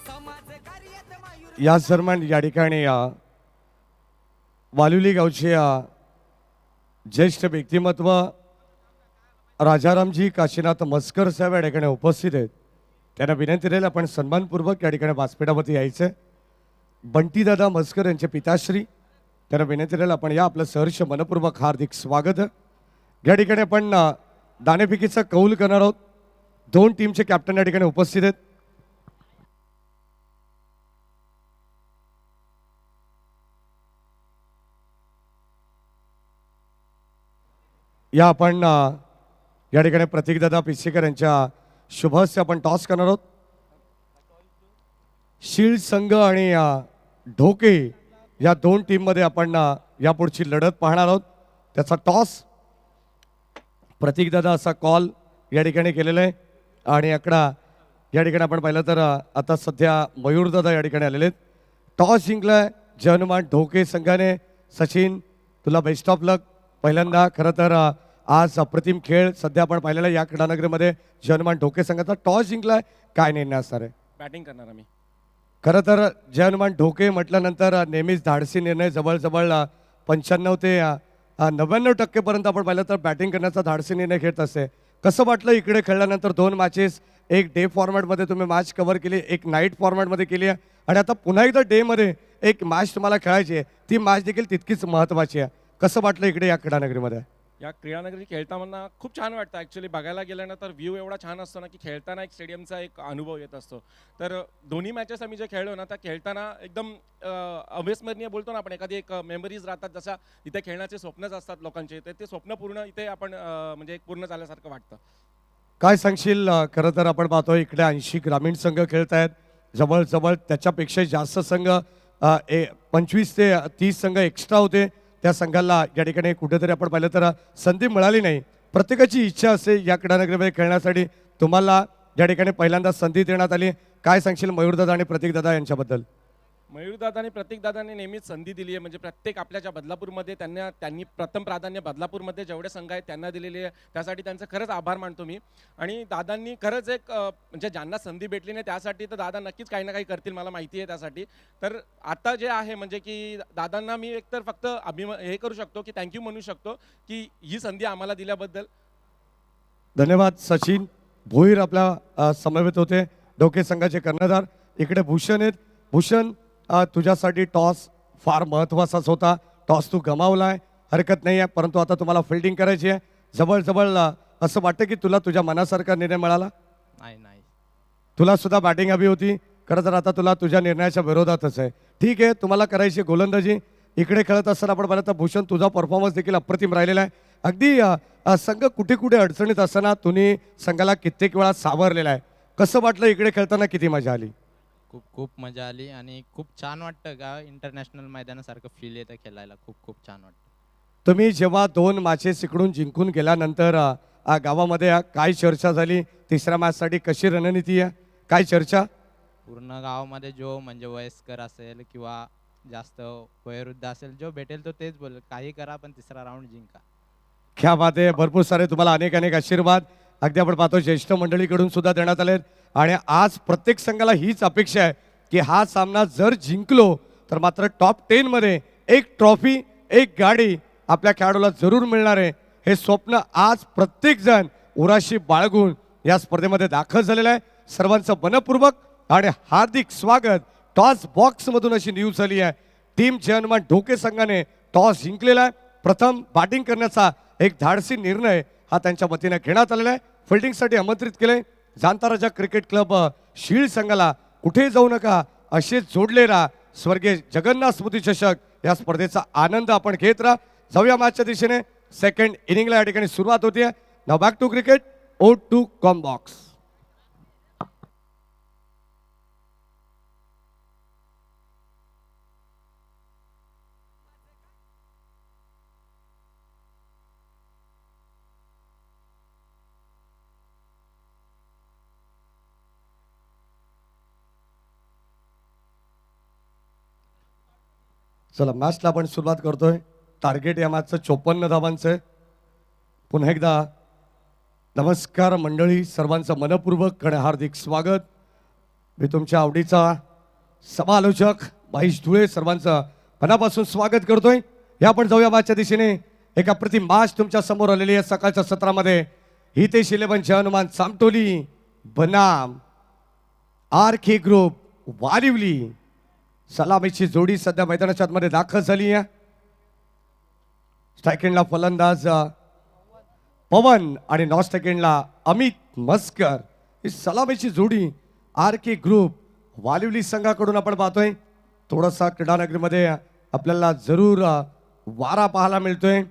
समाज कार्यात मायूर या दरम्यान या ठिकाणी वालुली गावचे ज्येष्ठ व्यक्तिमत्व राजारामजी काशीनाथ मस्कर साहेब या ठिकाणी उपस्थित आहेत. त्यांना विनंती राहील आपण सन्मानपूर्वक या ठिकाणी व्यासपीठावरती यायचं. बंटीदादा मस्कर यांचे पिताश्री त्यांना विनंती राहील आपण या. आपलं सहर्ष मनपूर्वक हार्दिक स्वागत. या ठिकाणी आपण दानेफेकीचा कौल करणार आहोत. 2 टीमचे कॅप्टन या ठिकाणी उपस्थित आहेत. या आपण या ठिकाणी प्रतीकदादा पिसेकर यांच्या शुभ हस्ते आपण टॉस करणार आहोत. शीळ संघ आणि ढोके या 2 टीममध्ये आपण यापुढची लढत पाहणार आहोत. त्याचा टॉस प्रतीकदादा असा कॉल या ठिकाणी केलेला आहे आणि आकडा या ठिकाणी आपण पाहिलं तर आता सध्या मयूरदादा या ठिकाणी आलेले आहेत. टॉस जिंकलाय जय हनुमान ढोके संघाने. सचिन तुला बेस्ट ऑफ लक. पहिल्यांदा खरं तर आज अप्रतिम खेळ सध्या आपण पाहिलेला या क्रीडानगरीमध्ये जय हनुमान ढोके संघाचा टॉस जिंकलाय. काय निर्णय असणार आहे? बॅटिंग करणार आम्ही. खरं तर जय हनुमान ढोके म्हटल्यानंतर नेहमीच धाडसी निर्णय जवळजवळ 95 ते 99% पर्यंत आपण पाहिलं तर बॅटिंग करण्याचा धाडसी निर्णय घेत असते. कसं वाटलं इकडे खेळल्यानंतर 2 मॅचेस, एक डे फॉर्मॅटमध्ये तुम्ही मॅच कव्हर केली, एक नाईट फॉर्मॅटमध्ये केली आहे आणि आता पुन्हा एकदा डेमध्ये एक मॅच तुम्हाला खेळायची आहे. ती मॅच देखील तितकीच महत्त्वाची आहे. कसं वाटलं इकडे या क्रीडानगरीमध्ये? या क्रीडानगरी खेळताना खूप छान वाटतं. ॲक्च्युली बघायला गेल्यानंतर व्ह्यू एवढा छान असतो ना की खेळताना एक स्टेडियमचा एक अनुभव येत असतो. तर दोन्ही मॅचेस आम्ही जे खेळलो ना त्या खेळताना एकदम अविस्मरणीय बोलतो ना आपण, एखादी एक मेमरीज राहतात जशा इथे खेळण्याचे स्वप्नच असतात लोकांचे, तर ते स्वप्न पूर्ण इथे आपण म्हणजे एक पूर्ण झाल्यासारखं वाटतं. काय सांगशील? खरं तर आपण पाहतो इकडे 80 ग्रामीण संघ खेळत आहेत. जवळजवळ त्याच्यापेक्षा जास्त संघ 25 ते 30 संघ एक्स्ट्रा होते. त्या संघाला या ठिकाणी कुठेतरी आपण पाहिलं तर संधी मिळाली नाही. प्रत्येकाची इच्छा असते या क्रीडानगरीमध्ये खेळण्यासाठी. तुम्हाला या ठिकाणी पहिल्यांदा संधी देण्यात आली. काय सांगशील मयूरदादा आणि प्रतीकदादा यांच्याबद्दल? मयूर दादा आणि प्रतीक दादांनी नेहमीच संधी दिली आहे. म्हणजे प्रत्येक आपल्याच्या बदलापूरमध्ये त्यांनी प्रथम प्राधान्य बदलापूरमध्ये जेवढे संघ आहेत त्यांना दिलेली आहे. त्यासाठी त्यांचं खरंच आभार मानतो मी. आणि दादांनी खरंच एक म्हणजे ज्यांना संधी भेटली नाही त्यासाठी तर दादा नक्कीच काही ना काही करतील, मला माहिती आहे त्यासाठी. तर आता जे आहे म्हणजे की दादांना मी एकतर फक्त हे करू शकतो की थँक्यू म्हणू शकतो की ही संधी आम्हाला दिल्याबद्दल. धन्यवाद सचिन भोईर आपल्या समवेत होते, डोके संघाचे कर्णधार. इकडे भूषण आहेत. भूषण, तुझ्यासाठी टॉस फार महत्त्वाचाच होता. टॉस तू गमावलाय, हरकत नाही आहे, परंतु आता तुम्हाला फिल्डिंग करायची आहे. जवळ असं वाटतं की तुला तुझ्या मनासारखा निर्णय मिळाला? नाही. तुला सुद्धा बॅटिंग हवी होती, खरं तर आता तुला तुझ्या निर्णयाच्या विरोधातच आहे. ठीक आहे, तुम्हाला करायची गोलंदाजी. इकडे खेळत असताना आपण पाहिलं तर भूषण तुझा परफॉर्मन्स देखील अप्रतिम राहिलेला आहे. अगदी संघ कुठे कुठे अडचणीत असताना तुम्ही संघाला कित्येक वेळा सावरलेला आहे. कसं वाटलं इकडे खेळताना? किती मजा आली? खूप मजा आली आणि खूप छान वाटतं का इंटरनॅशनल मैदानासारखं फील येतं खेळायला. खूप छान वाटतं. तुम्ही जेव्हा 2 मॅचेस इकडून जिंकून गेल्यानंतर गावामध्ये काय चर्चा झाली? तिसऱ्या मॅचसाठी कशी रणनीती आहे? काय चर्चा? पूर्ण गावामध्ये जो म्हणजे वयस्कर असेल किंवा जास्त वयोवृद्ध असेल, जो भेटेल तो तेच बोल, काही करा पण तिसरा राऊंड जिंका. क्या बात आहे. भरपूर सारे तुम्हाला अनेक आशीर्वाद अगदी आपण पाहतो ज्येष्ठ मंडळीकडून सुद्धा देण्यात आले. आणि आज प्रत्येक संघाला हीच अपेक्षा आहे की हा सामना जर जिंकलो तर मात्र टॉप 10 मध्ये एक ट्रॉफी, एक गाडी आपल्या खेळाडूला जरूर मिळणार आहे. हे स्वप्न आज प्रत्येक जण उराशी बाळगून या स्पर्धेमध्ये दाखल झालेलं आहे. सर्वांचं मनपूर्वक आणि हार्दिक स्वागत. टॉस बॉक्स मधून अशी न्यूज झाली आहे, टीम जय हनुमान ढोके संघाने टॉस जिंकलेला आहे. प्रथम बॅटिंग करण्याचा एक धाडसी निर्णय हा त्यांच्या वतीने घेण्यात आलेला आहे. फिल्डिंगसाठी आमंत्रित केले. जाणता राजा क्रिकेट क्लब शीळ संघाला कुठे जाऊ नका असे जोडले राहा. स्वर्गीय जगन्नाथ स्मृती चषक या स्पर्धेचा आनंद आपण घेत राहा. जाऊया मॅचच्या दिशेने. सेकंड इनिंगला या ठिकाणी सुरुवात होती. नाव बॅक टू क्रिकेट. ओ टू कॉम बॉक्स. चला मॅचला आपण सुरुवात करतोय. टार्गेट या मॅचचं 54 धावांचं आहे. पुन्हा एकदा नमस्कार मंडळी, सर्वांचं मनपूर्वक आणि हार्दिक स्वागत. मी तुमच्या आवडीचा समालोचक महेश धुळे सर्वांचं मनापासून स्वागत करतोय. या आपण जाऊया मॅचच्या दिशेने. एक अप्रतिम मॅच तुमच्या समोर आलेली आहे सकाळच्या सत्रामध्ये. हितेश 11 जय हनुमान चामटोली बनाम RK ग्रुप वारिवली. सलामीची जोडी सध्या मैदानाच्या आतमध्ये दाखल झाली आहे. स्ट्रायकेंडला फलंदाज पवन आणि नॉन स्ट्रायकेंडला अमित मस्कर. ही सलामीची जोडी RK ग्रुप वालिवली संघाकडून आपण पाहतोय. थोडासा क्रीडानगरीमध्ये आपल्याला जरूर वारा पाहायला मिळतोय.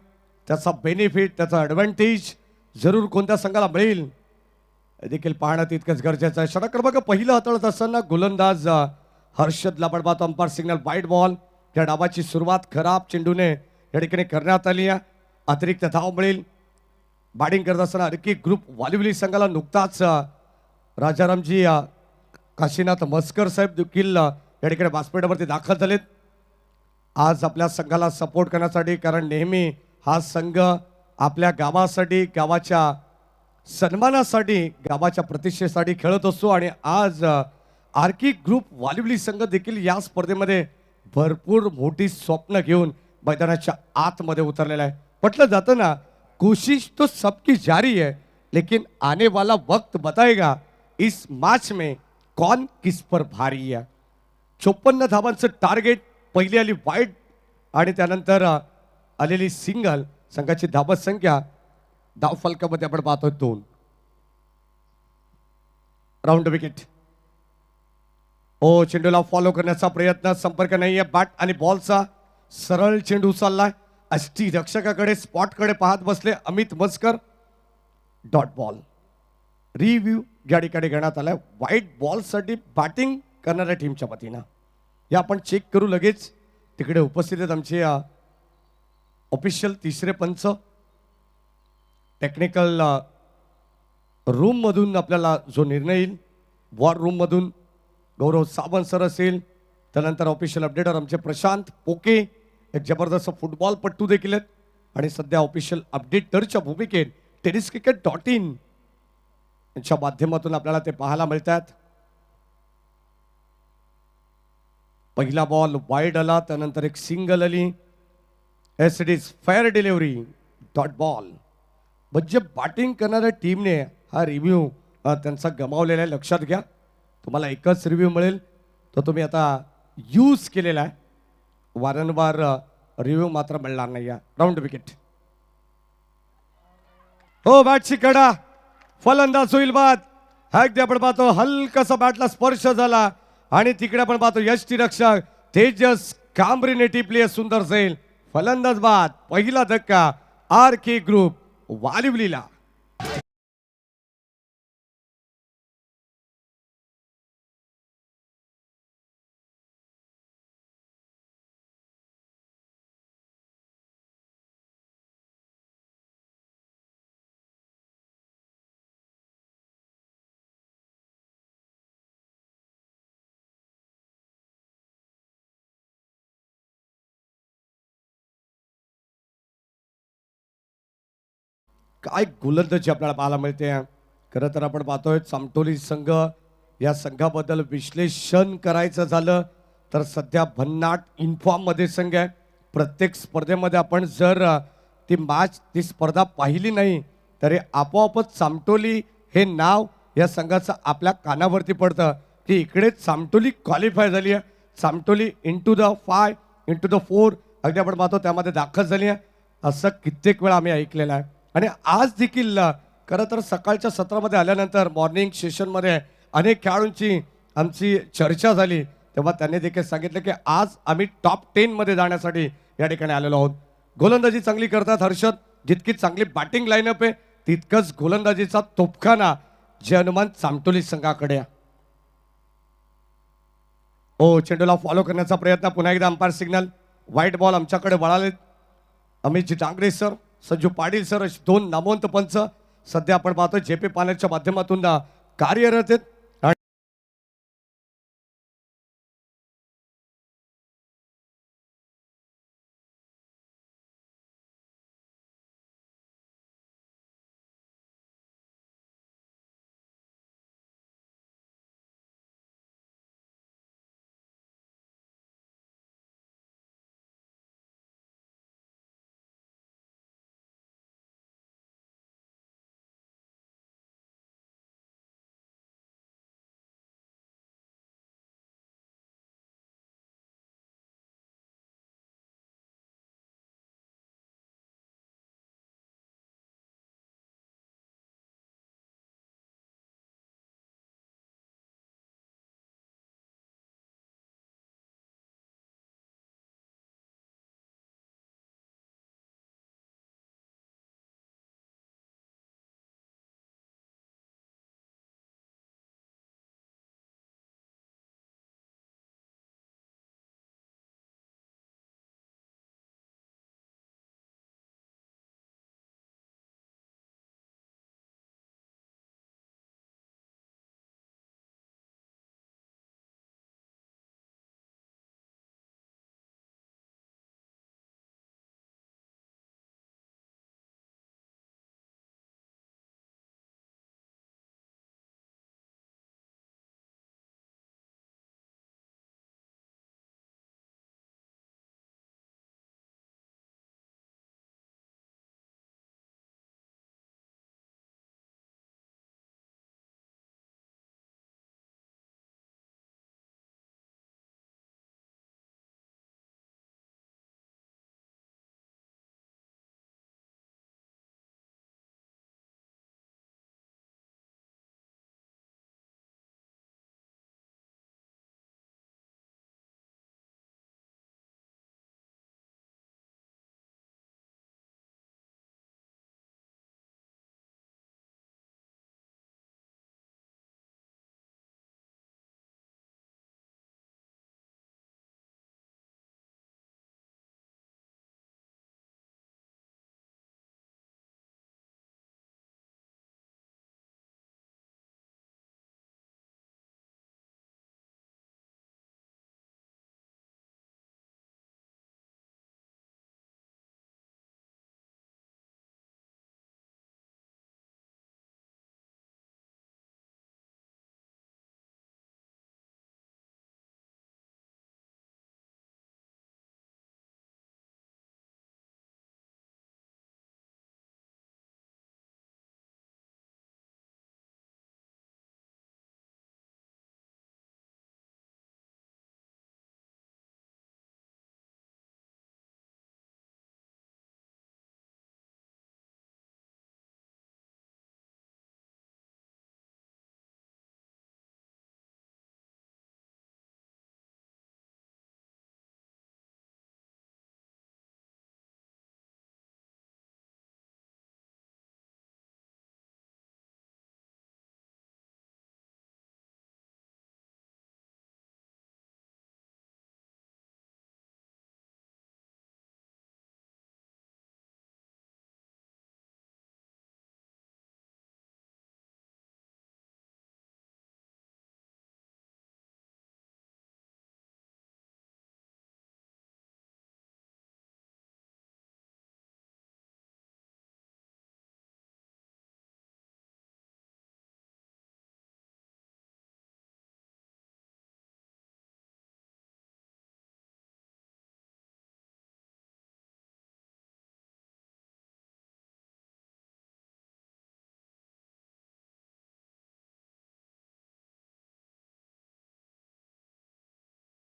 त्याचा बेनिफिट, त्याचा ॲडव्हान्टेज जरूर कोणत्या संघाला मिळेल हे देखील पाहणं तितकंच गरजेचं आहे. षटक क्रमांक पहिलं हाताळत असताना गोलंदाज हर्षदला आपण पाहतो अंपायर सिग्नल व्हाईट बॉल. या डावाची सुरुवात खराब चेंडूने या ठिकाणी करण्यात आली आहे. अतिरिक्त धाव मिळेल. बॅटिंग करत असताना RK ग्रुप वालिवली संघाला नुकताच राजारामजी काशीनाथ मस्कर साहेब देखील या ठिकाणी व्यासपीठावरती दाखल झालेत आज आपल्या संघाला सपोर्ट करण्यासाठी. कारण नेहमी हा संघ आपल्या गावासाठी, गावाच्या सन्मानासाठी, गावाच्या प्रतिष्ठेसाठी खेळत असतो. आणि आज RK ग्रुप वालिवली संघ देखील या स्पर्धेमध्ये भरपूर मोठी स्वप्न घेऊन मैदानाच्या आतमध्ये उतरलेला आहे. म्हटलं जातं ना, कोशिश तो सबकी जारी है लेकिन आने वाला वक्त बताएगा इस मैच में कौन किस पर भारी है. 54 धावांचं टार्गेट. पहिली आली वाईट आणि त्यानंतर आलेली सिंगल. संघाची धावत संख्या धाव फलकामध्ये आपण पाहतोय 2. Round wicket. ओ चेंडूला फॉलो करण्याचा प्रयत्न, संपर्क नाहीये. बॅट आणि बॉलचा सरळ चेंडू चाललाय. अष्टी रक्षकाकडे स्पॉटकडे पाहत बसले Amit Maskar. Dot ball. Review या ठिकाणी घेण्यात आलाय व्हाईट बॉलसाठी बॅटिंग करणाऱ्या टीमच्या वतीनं. या आपण चेक करू लगेच. तिकडे उपस्थित आहेत आमचे ऑफिशियल तिसरे पंच. टेक्निकल रूम मधून आपल्याला जो निर्णय येईल, वॉर रूम मधून गौरव सावंत सर असेल, त्यानंतर ऑफिशियल अपडेटर आमचे प्रशांत पोके, एक जबरदस्त फुटबॉल पट्टू देखील आहेत आणि सध्या ऑफिशियल अपडेटरच्या भूमिकेत tenniscricket.in यांच्या माध्यमातून आपल्याला ते पाहायला मिळतात. पहिला बॉल वाईड आला, त्यानंतर एक सिंगल आली. S it is fair delivery, dot ball. म्हणजे बॅटिंग करणाऱ्या टीमने हा रिव्ह्यू त्यांचा गमावलेला आहे. लक्षात घ्या, तुम्हाला एकच रिव्ह्यू मिळेल, तो तुम्ही आता यूज केलेला आहे. वारंवार रिव्ह्यू मात्र मिळणार नाही. Round wicket. हो, बॅटची कडा, फलंदाज होईल बाद. अगदी आपण पाहतो हलकासा बॅटला स्पर्श झाला आणि तिकडे आपण पाहतो यष्टीरक्षक तेजस कांबरीने टिपली. सुंदर जाईल, फलंदाज बाद. पहिला धक्का आर के ग्रुप वालिवलीला. काय गोलंदाजी आपल्याला पाहायला मिळते. खरं तर आपण पाहतोय चामटोली संघ, या संघाबद्दल विश्लेषण करायचं झालं तर सध्या भन्नाट इन्फॉर्म मध्ये संघ आहे. प्रत्येक स्पर्धेमध्ये आपण जर ती स्पर्धा पाहिली नाही तरी आपोआपच चामटोली हे नाव या संघाचं आपल्या कानावरती पडतं की इकडे चामटोली क्वालिफाय झाली आहे. Chamtoli into the 5 into the 4 अगदी आपण पाहतो त्यामध्ये दाखल झाली आहे. असं कित्येक वेळा आम्ही ऐकलेलं आहे. आणि आज देखील खरं तर सकाळच्या सत्रामध्ये आल्यानंतर मॉर्निंग सेशनमध्ये अनेक खेळाडूंची आमची चर्चा झाली, तेव्हा त्यांनी देखील सांगितलं की आज आम्ही टॉप 10 मध्ये जाण्यासाठी या ठिकाणी आलेलो आहोत. गोलंदाजी चांगली करतात हर्षद. जितकी चांगली बॅटिंग लाईनअप आहे तितकंच गोलंदाजीचा तोफखाना जे अनुमान चामटोली संघाकडे आहे. हो, चेंडूला फॉलो करण्याचा प्रयत्न. पुन्हा एकदा अंपायर सिग्नल. व्हाईट बॉल आमच्याकडे वळालेत. अमितजी डांगरे सर, संजू पाटील सर अशी दोन नामवंत पंच सध्या आपण पाहतो JP पॅनलच्या माध्यमातून कार्यरत आहेत.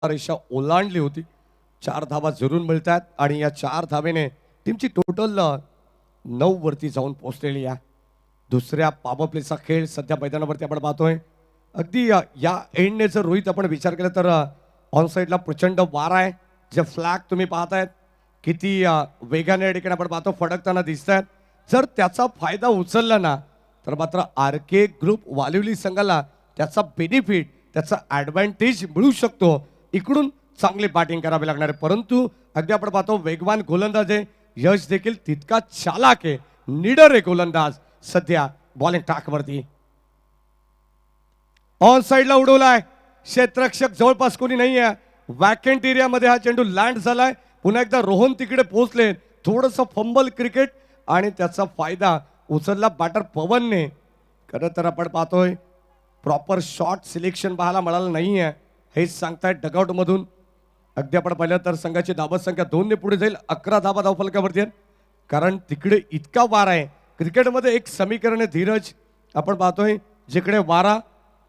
रेषा ओलांडली होती. 4 धावा जरूर मिळतात आणि या 4 धावेने टीमची टोटल 9 वरती जाऊन पोहोचलेली आहे. दुसऱ्या पॉवर प्लेचा खेळ सध्या मैदानावरती आपण पाहतोय. अगदी या एंडने जर रोहित आपण विचार केला तर ऑन साईडला प्रचंड वारा आहे. जे फ्लॅग तुम्ही पाहतायत किती वेगाने या ठिकाणी आपण पाहतो फडकताना दिसत आहेत. जर त्याचा फायदा उचलला ना तर मात्र आर के ग्रुप वालिवली संघाला त्याचा बेनिफिट त्याचा ॲडव्हान्टेज मिळू शकतो. इकडून चांगली बॅटिंग करावी लागणार आहे. परंतु अगदी आपण पाहतो वेगवान गोलंदाज आहे. यश देखील तितका चालाक आहे. निडर आहे गोलंदाज. सध्या बॉलिंग टाकवरती ऑन साईडला उडवलाय. क्षेत्ररक्षक जवळपास कोणी नाही आहे. वॅकंट एरियामध्ये हा चेंडू लँड झालाय. पुन्हा एकदा रोहन तिकडे पोहोचले. थोडंसं फंबल क्रिकेट आणि त्याचा फायदा उचलला बॅटर पवनने. खरं तर आपण पाहतोय प्रॉपर शॉट सिलेक्शन पाहायला मिळालं नाही आहे हेच सांगतायत डगआउट मधून. अगदी आपण पाहिलं तर संघाची धाबा संख्या 2 ने पुढे जाईल. 11 धाबा धावफलकावरती आहेत. कारण तिकडे इतका वारा आहे. क्रिकेटमध्ये एक समीकरण आहे धीरज. आपण पाहतोय जिकडे वारा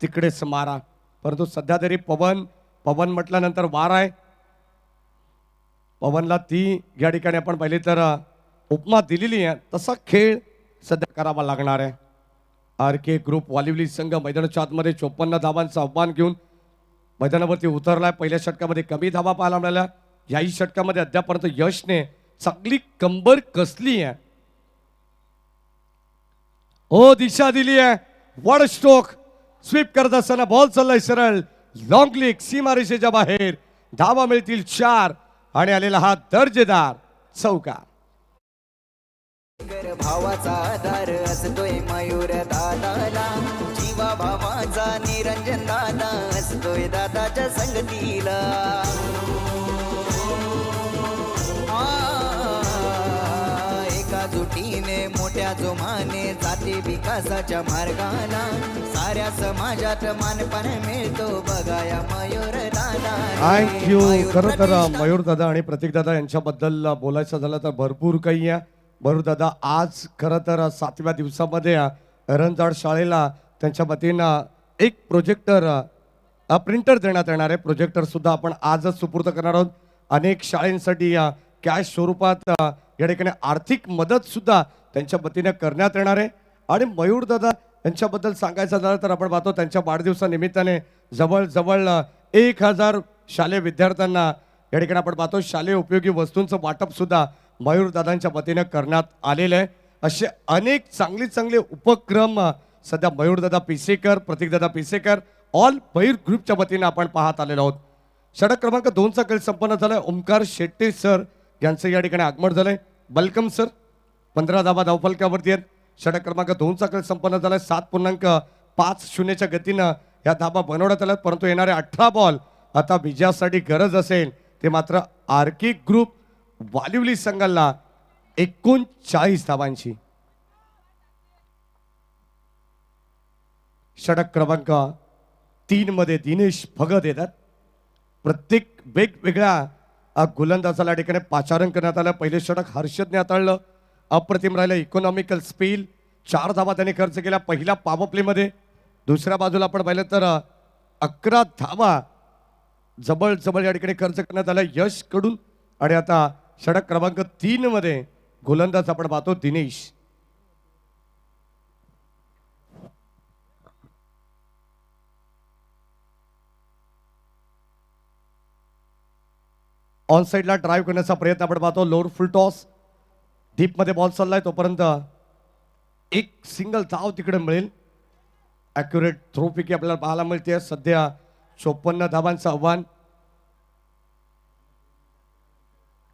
तिकडेच मारा. परंतु सध्या तरी पवन म्हटल्यानंतर वारा आहे. पवनला ती या ठिकाणी आपण पाहिली तर उपमा दिलेली आहे. तसा खेळ सध्या करावा लागणार आहे. आर के ग्रुप वालिवली संघ मैदानाच्या आतमध्ये 54 धावांचं आव्हान घेऊन मैदानावरती उतरलाय. पहिल्या षटकामध्ये कमी धावा पाहायला मिळाल्या. याही षटकामध्ये अद्यापर्यंत यशने चांगली कंबर कसली आहे. हो दिशा दिली आहे. वड स्ट्रोक स्वीप करत असताना बॉल चाललाय सरळ लॉंग लीग सीमारेषेच्या बाहेर. धावा मिळतील 4 आणि आलेला हा दर्जेदार चौका. कर भावाचा आधार असतोय मयूर दादाला. जीवा भावाचा निरंजन दादा असतोय दादाच्या संगतीला. एका जुटीने मोठ्या जोमाने जाते विकासाच्या मार्गाला. साऱ्या समाजात मानपान मिळतो बघाया मयूर दादा. थँक्यू. खरं तर मयूर दादा आणि प्रतीक दादा यांच्याबद्दल बोलायचं झालं तर भरपूर काही आहे. मयूर दादा आज खरं तर 7व्या दिवसामध्ये रणजाड शाळेला त्यांच्या वतीनं एक प्रोजेक्टर प्रिंटर देण्यात येणार आहे. प्रोजेक्टर सुद्धा आपण आजच सुपूर्द करणार आहोत. अनेक शाळेंसाठी कॅश स्वरूपात या ठिकाणी आर्थिक मदत सुद्धा त्यांच्या वतीने करण्यात येणार आहे. आणि मयूर दादा यांच्याबद्दल सांगायचं झालं तर आपण पाहतो त्यांच्या वाढदिवसानिमित्ताने जवळजवळ 1000 शालेय विद्यार्थ्यांना या ठिकाणी आपण पाहतो शालेय उपयोगी वस्तूंचं वाटप सुद्धा मयूर दादांच्या वतीने करण्यात आलेलं आहे. असे अनेक चांगले उपक्रम सध्या मयूर दादा पिसेकर प्रतीक दादा पिसेकर ऑल मयूर ग्रुपच्या वतीने आपण पाहत आलेलो आहोत. षटक क्रमांक 2चा खेळ संपन्न झालाय. ओमकार शेट्टी सर यांचं या ठिकाणी आगमन झालंय. Welcome sir. 15 धावा धावफलकावरती आहेत. षटक क्रमांक 2चा खेळ संपन्न झालाय. 7.50च्या गतीनं या धावा बनवण्यात आल्यात. परंतु येणारे 18 बॉल आता विजयासाठी गरज असेल ते मात्र आर के ग्रुप वालिवली संघाला 39 धावांची. षटक क्रमांक 3 मध्ये दिनेश भगत येतात. प्रत्येक वेगवेगळ्या गोलंदाजाला या ठिकाणी पाचारण करण्यात आलं. पहिले षटक हर्षदने हाताळलं. अप्रतिम राहिलं. इकॉनॉमिकल स्पील 4 धावा त्याने खर्च केल्या पहिल्या पॉवर प्लेमध्ये. दुसऱ्या बाजूला आपण पाहिलं तर 11 धावा जवळ या ठिकाणी खर्च करण्यात आला यश कडून. आणि आता षटक क्रमांक 3 मध्ये गोलंदाज आपण पाहतो दिनेश. ऑन साईडला ड्राईव्ह करण्याचा प्रयत्न आपण पाहतो. लोअर फुल टॉस डीप मध्ये बॉल चाललाय तोपर्यंत एक सिंगल धाव तिकडे मिळेल. ॲक्युरेट थ्रो पिकी आपल्याला पाहायला मिळते. सध्या 54 धावांचं आव्हान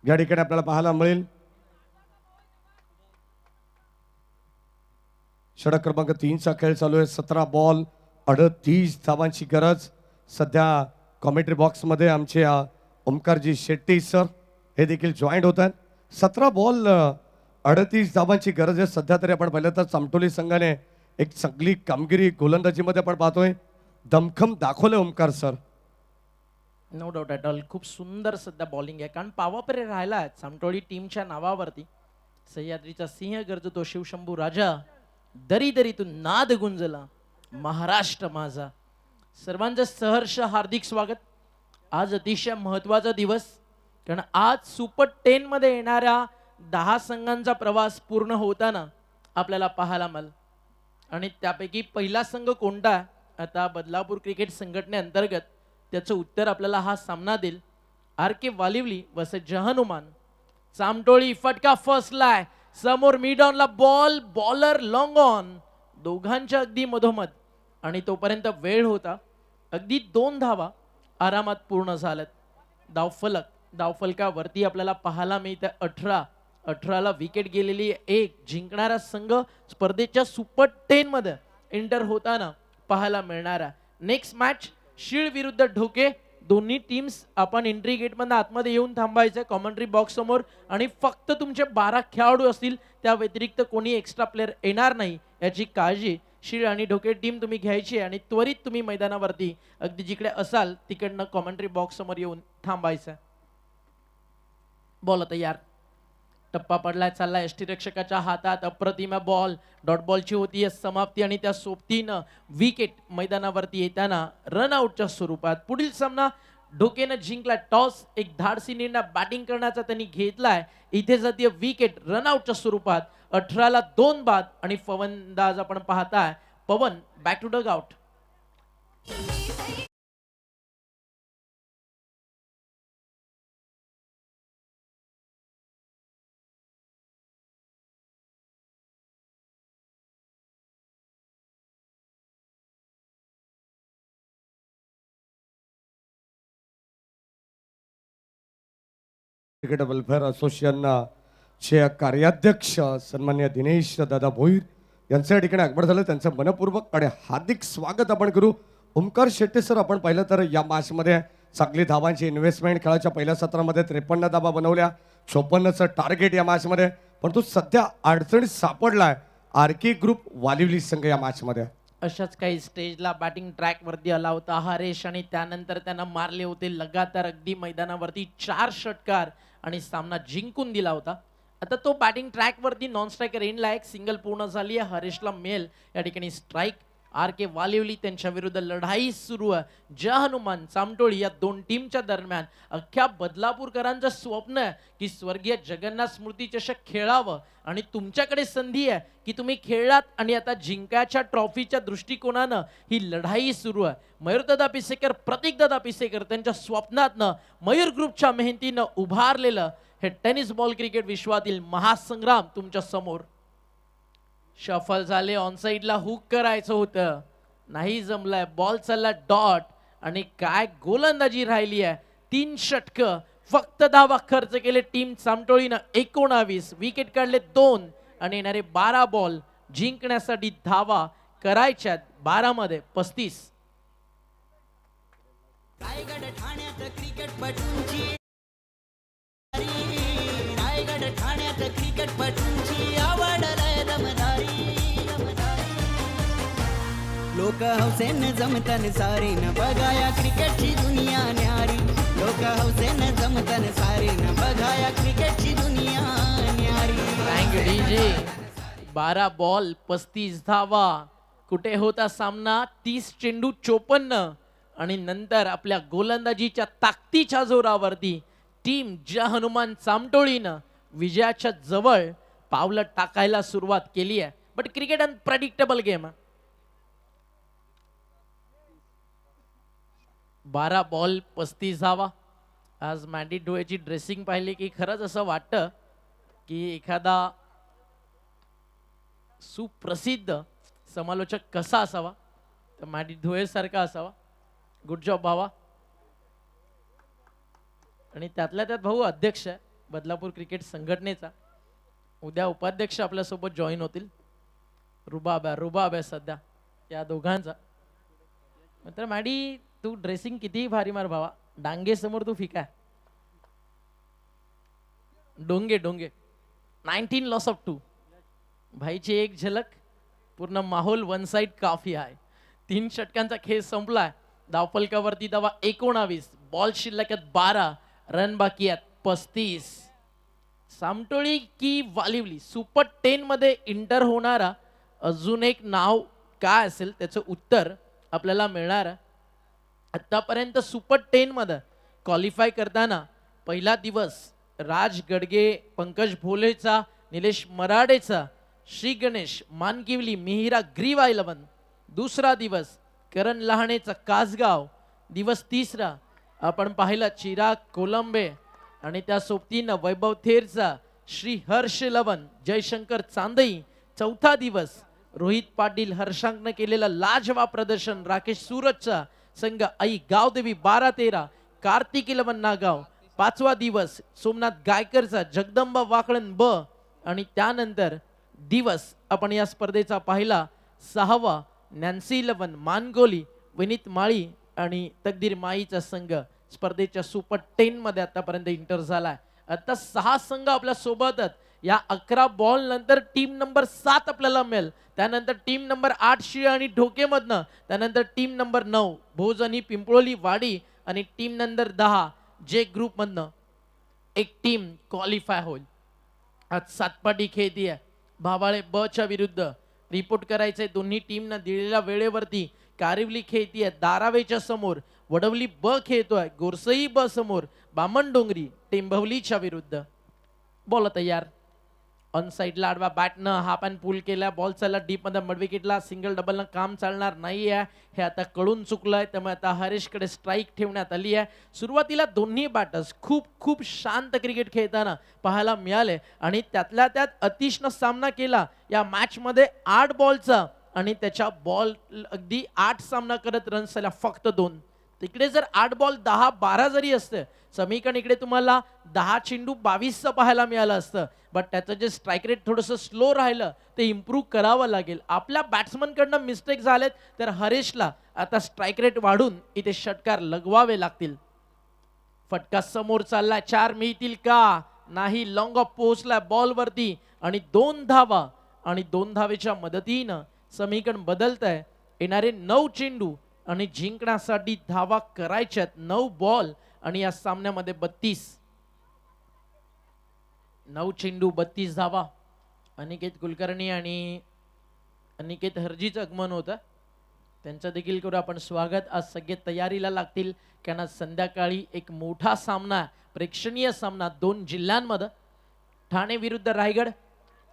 या ठिकाणी आपल्याला पाहायला मिळेल. षटक क्रमांक 3चा खेळ चालू आहे. 17 बॉल 38 धावांची गरज. सध्या कॉमेंट्री बॉक्समध्ये आमचे ओमकारजी शेट्टी सर हे देखील जॉईंट होत आहेत. 17 बॉल 38 धावांची गरज आहे. सध्या तरी आपण पाहिलं तर चामटोली संघाने एक चांगली कामगिरी गोलंदाजीमध्ये आपण पाहतोय. दमखम दाखवले Omkar sir. No doubt at all. खूप सुंदर सध्या बॉलिंग आहे. कारण पावापरे राहिला आहे सामटोळी टीमच्या नावावरती. सह्याद्रीचा सिंह गरजतो शिवशंभू राजा. दरी दरीतून नाद गुंजला महाराष्ट्र माझा. सर्वांचं सहर्ष हार्दिक स्वागत. आज अतिशय महत्वाचा दिवस, कारण आज सुपर 10 मध्ये येणाऱ्या 10 संघांचा प्रवास पूर्ण होताना आपल्याला पाहायला मिळाला. आणि त्यापैकी पहिला संघ कोणता आहे? आता बदलापूर क्रिकेट संघटनेअंतर्गत त्याचं उत्तर आपल्याला हा सामना देईल. RK वालिवली versus जहानुमान. चामटोळी फटका फसलाय, समोर मिडॉनला बॉल, बॉलर लॉंग ऑन, दोघांच्या अगदी मधोमध. आणि तोपर्यंत वेळ होता अगदी 2 धावा आरामात पूर्ण झाल्यात. धावफलकावरती आपल्याला पाहायला मिळतं 18ला विकेट गेलेली एक. जिंकणारा संघ स्पर्धेच्या सुपर 10 मध्ये एंटर होताना पाहायला मिळणारा. नेक्स्ट मॅच शीळ विरुद्ध ढोके. दोन्ही टीम्स आपण एंट्री गेटमधून आतमध्ये येऊन थांबायचं कॉमेंट्री बॉक्स समोर, आणि फक्त तुमचे 12 खेळाडू असतील, त्या व्यतिरिक्त कोणी एक्स्ट्रा प्लेअर येणार नाही याची काळजी शीळ आणि ढोके टीम तुम्ही घ्यायची. आणि त्वरित तुम्ही मैदानावरती अगदी जिकडे असाल तिकडनं कॉमेंट्री बॉक्स समोर येऊन थांबायचं. बॉल तयार, टप्पा पडलाय, चाललाय यष्टीरक्षकाच्या हातात, अप्रतिम बॉल, डॉट बॉलची होती समाप्ती आणि त्या सोबतीनं विकेट मैदानावरती येताना रनआउटच्या स्वरूपात. पुढील सामना ढोकेनं जिंकला टॉस. एक धाडसी निर्णय बॅटिंग करण्याचा त्यांनी घेतलाय. इथे जातीय विकेट रनआउटच्या स्वरूपात. 18ला 2 बाद आणि फलंदाज आपण पाहताय Pawan back to dugout. Cricket welfare असोसिएशनचे कार्याध्यक्ष सन्मान्य दिनेश दादा भोईर यांचं या ठिकाणी आगमन झालं. त्यांचं मनपूर्वक आणि हार्दिक स्वागत आपण करू. ओमकार शेट्टी सर, आपण पाहिलं तर या मॅचमध्ये चांगली धावांची इन्व्हेस्टमेंट, खेळाच्या पहिल्या सत्रामध्ये 53 धावा बनवल्या, 54चं टार्गेट या मॅचमध्ये. परंतु सध्या अडचणीत सापडलाय RK ग्रुप वालिवली संघ या मॅचमध्ये. अशाच काही स्टेजला बॅटिंग ट्रॅक वरती आला होता हरेश, आणि त्यानंतर त्यांना मारले होते लगातार अगदी मैदानावरती 4 षटकार आणि सामना जिंकून दिला होता. आता तो बॅटिंग ट्रॅक वरती नॉन स्ट्रायकर एंडला एक सिंगल पूर्ण झाली आहे. हरेशला मिळेल या ठिकाणी स्ट्राईक. RK वालिवली त्यांच्या विरुद्ध लढाई सुरू आहे. जहानुमान चामटोळी या 2 टीमच्या दरम्यान. अख्ख्या बदलापूरकरांचं स्वप्न आहे की स्वर्गीय जगन्नाथ स्मृती चषक खेळावं, आणि तुमच्याकडे संधी आहे की तुम्ही खेळलात आणि आता जिंकायच्या ट्रॉफीच्या दृष्टिकोनानं ही लढाई सुरू आहे. मयूरदादा पिसेकर, प्रतीकदादा पिसेकर त्यांच्या स्वप्नातनं, मयूर ग्रुपच्या मेहनतीनं उभारलेलं हे टेनिस बॉल क्रिकेट विश्वातील महासंग्राम तुमच्या समोर. शफल झाले, ऑनसाइडला हुक करायचं होतं, नाही जमलंय. बॉल चालला डॉट, आणि काय गोलंदाजी राहिली आहे. 3 षटकं, फक्त धावा खर्च केले टीम चामटोळीनं 19, विकेट काढले 2, आणि येणारे 12 बॉल जिंकण्यासाठी धावा करायच्यात 12 मध्ये 35. रायगड ठाण्यात क्रिकेटपटूंची रायगड ठाण्यात क्रिकेटपटूंची आवड लय दमदारी. लोक हौसेन जमतन सारी न बघाया क्रिकेटची दुनिया न्यारी. लोक हौसेन जमतन सारी न बघाया क्रिकेटची दुनिया न्यारी. Thank you DJ. 12 बॉल 35 धावा. कुठे होता सामना? 30 चेंडू 54, आणि नंतर आपल्या गोलंदाजीच्या ताकदीच्या जोरावरती टीम जहानुमान चामटोळीनं विजयाच्या जवळ पावलं टाकायला सुरुवात केली आहे. बट क्रिकेट अनप्रेडिक्टेबल गेम आहे. 12 बॉल 35 धावा. आज मॅडी डोळेची ड्रेसिंग पाहिली की खरंच असं वाटतं की एखादा सुप्रसिद्ध समालोचक कसा असावा तर मॅडी धुळेसारखा असावा. गुड जॉब भावा. आणि त्यातल्या त्यात भाऊ अध्यक्ष आहे बदलापूर क्रिकेट संघटनेचा. उद्या उपाध्यक्ष आपल्यासोबत जॉईन होतील. रुबाब आहे सध्या या दोघांचा. मात्र मॅडी, तू ड्रेसिंग कितीही भारी मार भावा, डांगे समोर तू फिका. डोंगे 19 लॉस ऑफ 2. भाईची एक झलक, पूर्ण माहोल वन साइड काफी आहे. 3 षटकांचा खेळ संपलाय. धावफलकावरती धावा 19, बॉल शिल्लक आहेत 12, रन बाकी आहेत 35. सामटोळी की वालिवली सुपर 10 मध्ये इंटर होणारा अजून एक नाव काय असेल त्याचं उत्तर आपल्याला मिळणार. आतापर्यंत सुपर 10 मध्ये क्वालिफाय करताना पहिला दिवस राज गडगे, पंकज भोलेचा, निलेश मराडेचा, श्री गणेश मानकिवली, मिहिरा ग्रीवा 11. दुसरा दिवस करण लहाणेचा कासगाव. दिवस तिसरा आपण पाहिला चिराग कोलंबे आणि त्या सोबतीनं वैभव थेरचा श्री हर्ष 11, जयशंकर चांदई. चौथा दिवस रोहित पाटील हर्षांकनं केलेलं लाजवाब प्रदर्शन राकेश सूरजचा संघ आई गावदेवी 12-13, कार्तिक 11 नागाव. पाचवा दिवस सोमनाथ गायकरचा जगदंबा वाकळण ब आणि त्यानंतर दिवस आपण या स्पर्धेचा पाहिला सहावा नॅन्सी 11 मानगोली, विनीत माळी आणि तकदीर माईचा संघ स्पर्धेच्या सुपर 10 मध्ये आतापर्यंत इंटर झालाय. आता 6 संघ आपल्या सोबतच. या 11 बॉल नंतर टीम नंबर 7 आपल्याला मिळेल, त्यानंतर टीम नंबर 8 शिळ आणि ढोकेमधनं, त्यानंतर टीम नंबर 9 भोजनी पिंपळोली वाडी आणि टीम नंबर 10 जे ग्रुप मधनं एक टीम क्वालिफाय होईल. आज सातपाटी खेळती आहे भावाळे ब च्या विरुद्ध. रिपोर्ट करायचंय दोन्ही टीमनं दिलेल्या वेळेवरती. कारिवली खेळतीये दारावेच्या समोर, वडवली ब खेळतोय गोरसई ब समोर, बामणडोंगरी टेंभवलीच्या विरुद्ध. बॉल तयार ऑन साईडला आडवा बॅटनं हाफ अँड पुल केला. बॉल चालला डीप मध्ये मिड विकेटला. सिंगल डबलनं काम चालणार नाही आहे हे आता कळून चुकलंय, त्यामुळे आता हरीशकडे स्ट्राईक ठेवण्यात आली आहे. सुरुवातीला दोन्ही बॅटर्स खूप शांत क्रिकेट खेळताना पाहायला मिळाले आणि त्यातल्या त्यात अतिशनं सामना केला या मॅच मध्ये 8 बॉलचा आणि त्याच्या बॉल अगदी 8 सामना करत रन्स आल्या फक्त 2. तिकडे जर 8 बॉल 10-12 जरी असते समीकरण इकडे तुम्हाला 10 चेंडू 22चं पाहायला मिळालं असतं. बट त्याचं जे स्ट्राईक रेट थोडंसं स्लो राहिलं ते इम्प्रूव्ह करावं लागेल. आपल्या बॅट्समन कडनं मिस्टेक झालेत तर हरीशला आता स्ट्राईक रेट वाढून इथे षटकार लगवावे लागतील. फटका समोर चाललाय, 4 मिळतील का नाही. लॉंग ऑफ पोहोचलाय बॉल वरती आणि 2 धावा आणि 2 धावेच्या मदतीनं समीकरण बदलत आहे. येणारे 9 चेंडू आणि जिंकण्यासाठी धावा करायच्यात. 9 बॉल आणि या सामन्यामध्ये 32. 9 चेंडू 32 धावा. अनिकेत कुलकर्णी आणि अनिकेत हरजीचं आगमन होतं, त्यांचं देखील करू आपण स्वागत. आज सगळे तयारीला लागतील कारण आज संध्याकाळी एक मोठा सामना, प्रेक्षणीय सामना 2 जिल्ह्यांमध्ये. ठाणे विरुद्ध रायगड.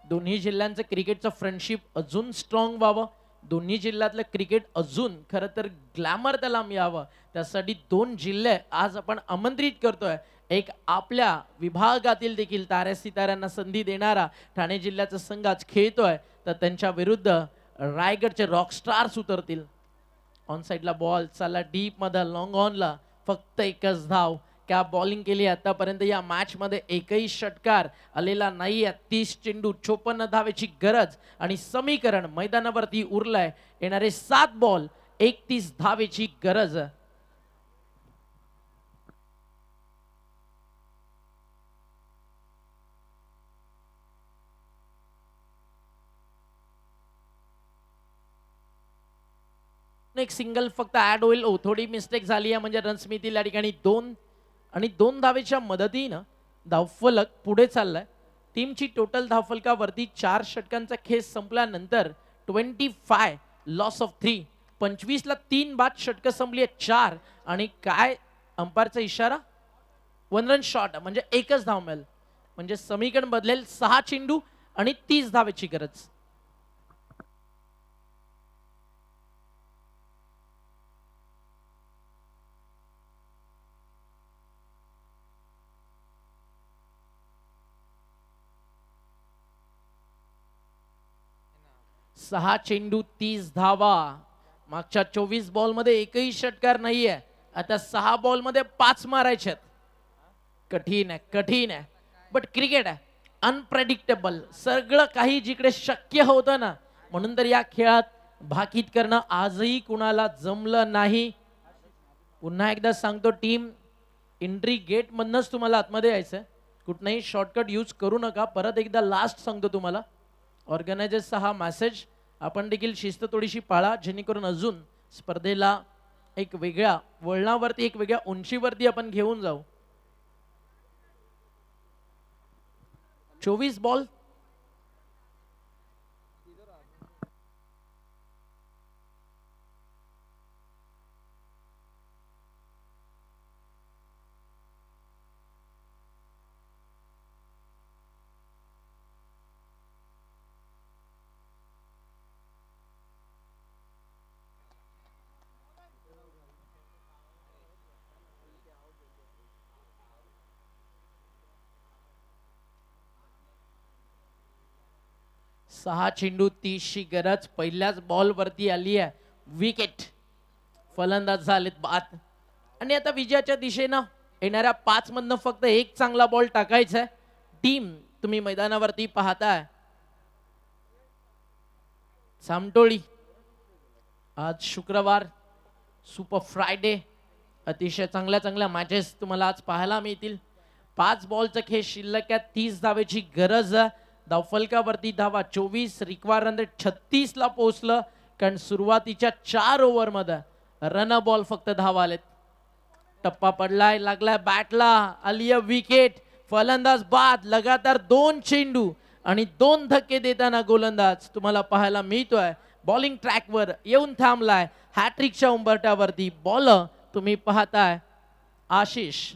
दोन्ही जिल्ह्यांचं क्रिकेटचं फ्रेंडशिप अजून स्ट्रॉंग व्हावं, दोन्ही जिल्ह्यातलं क्रिकेट अजून खरं तर ग्लॅमर त्याला मिळावं, त्यासाठी 2 जिल्हे आज आपण आमंत्रित करतोय. एक आपल्या विभागातील देखील ताऱ्या सिताऱ्यांना संधी देणारा ठाणे जिल्ह्याचा संघ आज खेळतोय, तर त्यांच्या विरुद्ध रायगडचे रॉकस्टार्स उतरतील. ऑन साईडला बॉल चालला डीप मध्ये लॉंग ऑनला. फक्त एकच धाव. क्या बॉलिंग केली आतापर्यंत या मॅच मध्ये एकही षटकार आलेला नाही. 30 चेंडू 54 धावेची गरज आणि समीकरण मैदानावरती उरलाय. येणारे 7 बॉल 31 धावेची गरज. एक सिंगल फक्त ऍड होईल. थोडी मिस्टेक झाली आहे म्हणजे रन्स मिळतील या ठिकाणी 2 आणि 2 धावेच्या मदतीनं धावफलक पुढे चाललाय. टीमची टोटल धावफलकावरती 4 षटकांचा खेळ संपल्यानंतर 25 लॉस ऑफ 3. 25 ला 3 बाद षटकं संपली आहेत 4 आणि काय अंपायरचा इशारा 1 रन शॉट म्हणजे एकच धाव मिळेल. म्हणजे समीकरण बदलेल. 6 चेंडू आणि 30 धावेची गरज. सहा चेंडू 30 धावा. मागच्या 24 बॉल मध्ये एकही षटकार नाहीये. आता 6 बॉल मध्ये 5 मारायचे. कठीण आहे, कठीण आहे, बट क्रिकेट आहे अनप्रेडिक्टेबल. सगळं काही जिकडे शक्य होतं ना, म्हणून तर या खेळात भाकीत करणं आजही कुणाला जमलं नाही. पुन्हा एकदा सांगतो, टीम एंट्री गेट मधनच तुम्हाला आतमध्ये यायचं, कुठलाही शॉर्टकट यूज करू नका. परत एकदा लास्ट सांगतो तुम्हाला, ऑर्गनायझर्सचा हा मेसेज, आपण देखील शिस्त थोडीशी पाळा जेणेकरून अजून स्पर्धेला एक वेगळ्या वळणावरती, एक वेगळ्या उंचीवरती आपण घेऊन जाऊ. 24 बॉल. 6 चेंडू 30ची गरज. पहिल्याच बॉल वरती आली आहे विकेट. फलंदाज झालेत बाद. आणि आता विजयाच्या दिशेनं येणाऱ्या 5 मधनं फक्त एक चांगला बॉल टाकायचा आहे. टीम तुम्ही मैदानावरती पाहताय सामटोळी. आज शुक्रवार, सुपर फ्रायडे. अतिशय चांगल्या मॅचेस तुम्हाला आज पाहायला मिळतील. 5 बॉलचा खेळ शिल्लक आहे. 30 धावेची गरज आहे. धावफलकावरती धावा 24, रिक्वायरमेंट 36 ला पोहोचलं. कारण सुरुवातीच्या 4 ओव्हरमध्ये रन बॉल फक्त धावा आलेत. टप्पा पडलाय, लागलाय बॅटला, आली विकेट. फलंदाज बाद. लगातार 2 चेंडू आणि 2 धक्के देताना गोलंदाज तुम्हाला पाहायला मिळतोय. बॉलिंग ट्रॅकवर येऊन थांबलाय. हॅट्रिकच्या उंबरट्यावरती बॉलर तुम्ही पाहताय आशिष.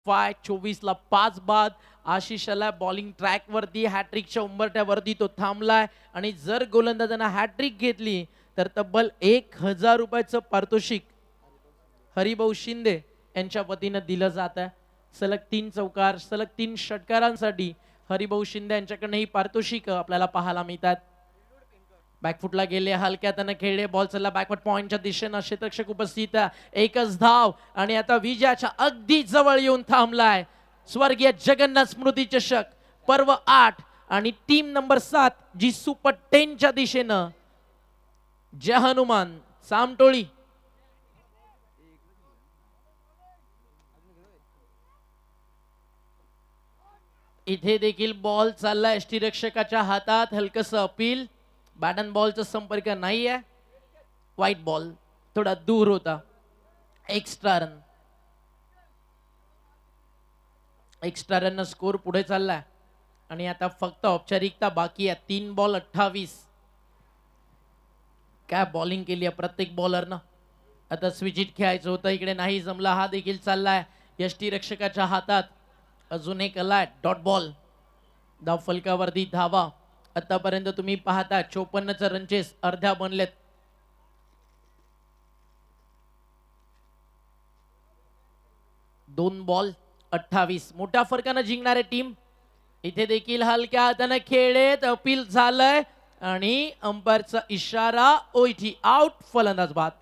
फाय 24 ला 5 बाद. आशिषला बॉलिंग ट्रॅक वरती हॅट्रिकच्या उंबरट्यावरती तो थांबलाय. आणि जर गोलंदाजांना हॅट्रिक घेतली तर तब्बल 1000 रुपयाचं पारितोषिक हरिभाऊ शिंदे यांच्या वतीनं दिलं जात आहे. सलग 3 चौकार, सलग 3 षटकारांसाठी हरिभाऊ शिंदे यांच्याकडनं ही पारितोषिक आपल्याला पाहायला मिळतात. बॅकफुटला गेले, हलक्या त्यानं खेळले. बॉल चालला बॅकवर्ड पॉइंटच्या दिशेनं. क्षेत्ररक्षक उपस्थित. एकच धाव आणि आता विजयाच्या अगदी जवळ येऊन थांबलाय स्वर्गीय जगन्नाथ स्मृती चषक पर्व 8 आणि टीम नंबर 7 जी सुपर 10च्या दिशेनं जय हनुमान सामटोळी. इथे देखील बॉल चाललाय यष्टीरक्षकाच्या हातात. हलकस अपील. बॅट अँड बॉलचा संपर्क नाही आहे. व्हाईट बॉल थोडा दूर होता. Extra run. Extra run score पुढे चाललाय. आणि आता फक्त औपचारिकता बाकी आहे. 3 बॉल 28. काय बॉलिंग केली आहे प्रत्येक बॉलरनं. आता स्विचिट खेळायचं होतं, इकडे नाही जमला. हा देखील चाललाय यष्टीरक्षकाच्या हातात. अजून एक आलाय डॉट बॉल. धाव फलकावरती धावा आतापर्यंत तुम्ही पाहता 54चा रनचेस अर्ध्या बनलेत. दोन बॉल 28. मोठ्या फरकानं जिंकणारे टीम. इथे देखील हलक्या हातानं खेळत. अपील झालंय आणि अंपायरचा इशारा. OET out. फलंदाज बाद.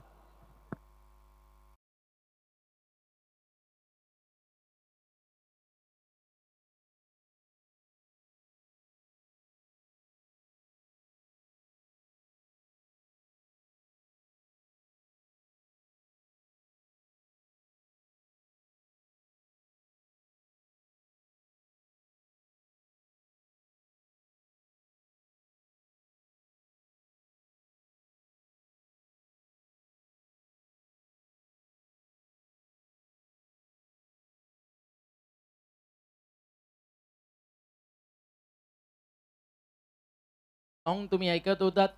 सॉन्ग तुम्ही ऐकत होतात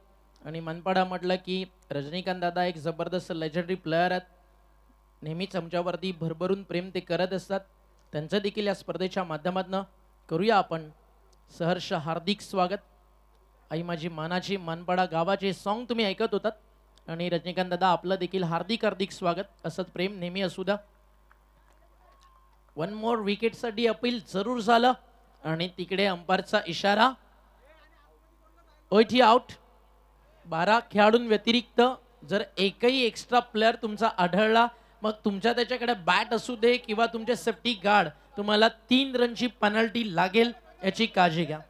आणि मनपाडा म्हटलं की रजनीकांत दादा एक जबरदस्त लेजेंडरी प्लेअर आहेत. नेहमीच आमच्यावरती भरभरून प्रेम ते करत असतात. त्यांचं देखील या स्पर्धेच्या माध्यमातून करूया आपण सहर्ष हार्दिक स्वागत. आई माझी मानाची मनपाडा गावाचे सॉन्ग तुम्ही ऐकत होतात आणि रजनीकांत दादा आपलं देखील हार्दिक हार्दिक स्वागत. असंच प्रेम नेहमी असू द्या. 1 मोर विकेटसाठी अपील जरूर झालं आणि तिकडे अंपायरचा इशारा. OET out. 12 खेळाडूं व्यतिरिक्त जर एकही एक्स्ट्रा प्लेअर तुमचा आढळला मग तुमच्या त्याच्याकडे बॅट असू दे किंवा तुमचे सेफ्टी गार्ड तुम्हाला 3 रनची पेनल्टी लागेल याची काळजी घ्या.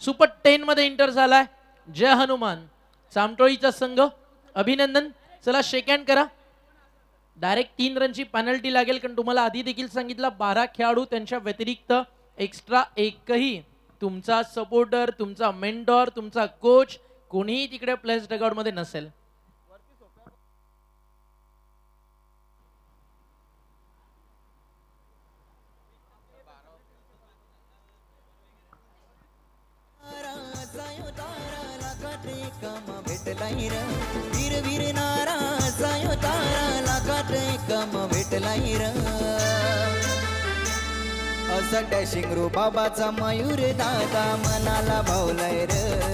सुपर 10 मध्ये इंटर झालाय जय हनुमान सामटोळीचा संघ. अभिनंदन. चला शेक हँड करा. डायरेक्ट 3 रनची पेनल्टी लागेल कारण तुम्हाला आधी देखील सांगितलं 12 खेळाडू त्यांच्या व्यतिरिक्त एक्स्ट्रा एकही तुमचा सपोर्टर, तुमचा मेंटॉर, तुमचा कोच कोणीही तिकडे प्लेस डगआउट मध्ये नसेल. वीर वीर नारा सायो तारा लागाटे कम भेट घेतलाय र असा डॅशिंग रो बाबाचा मयूर दादा मनाला भावलाय र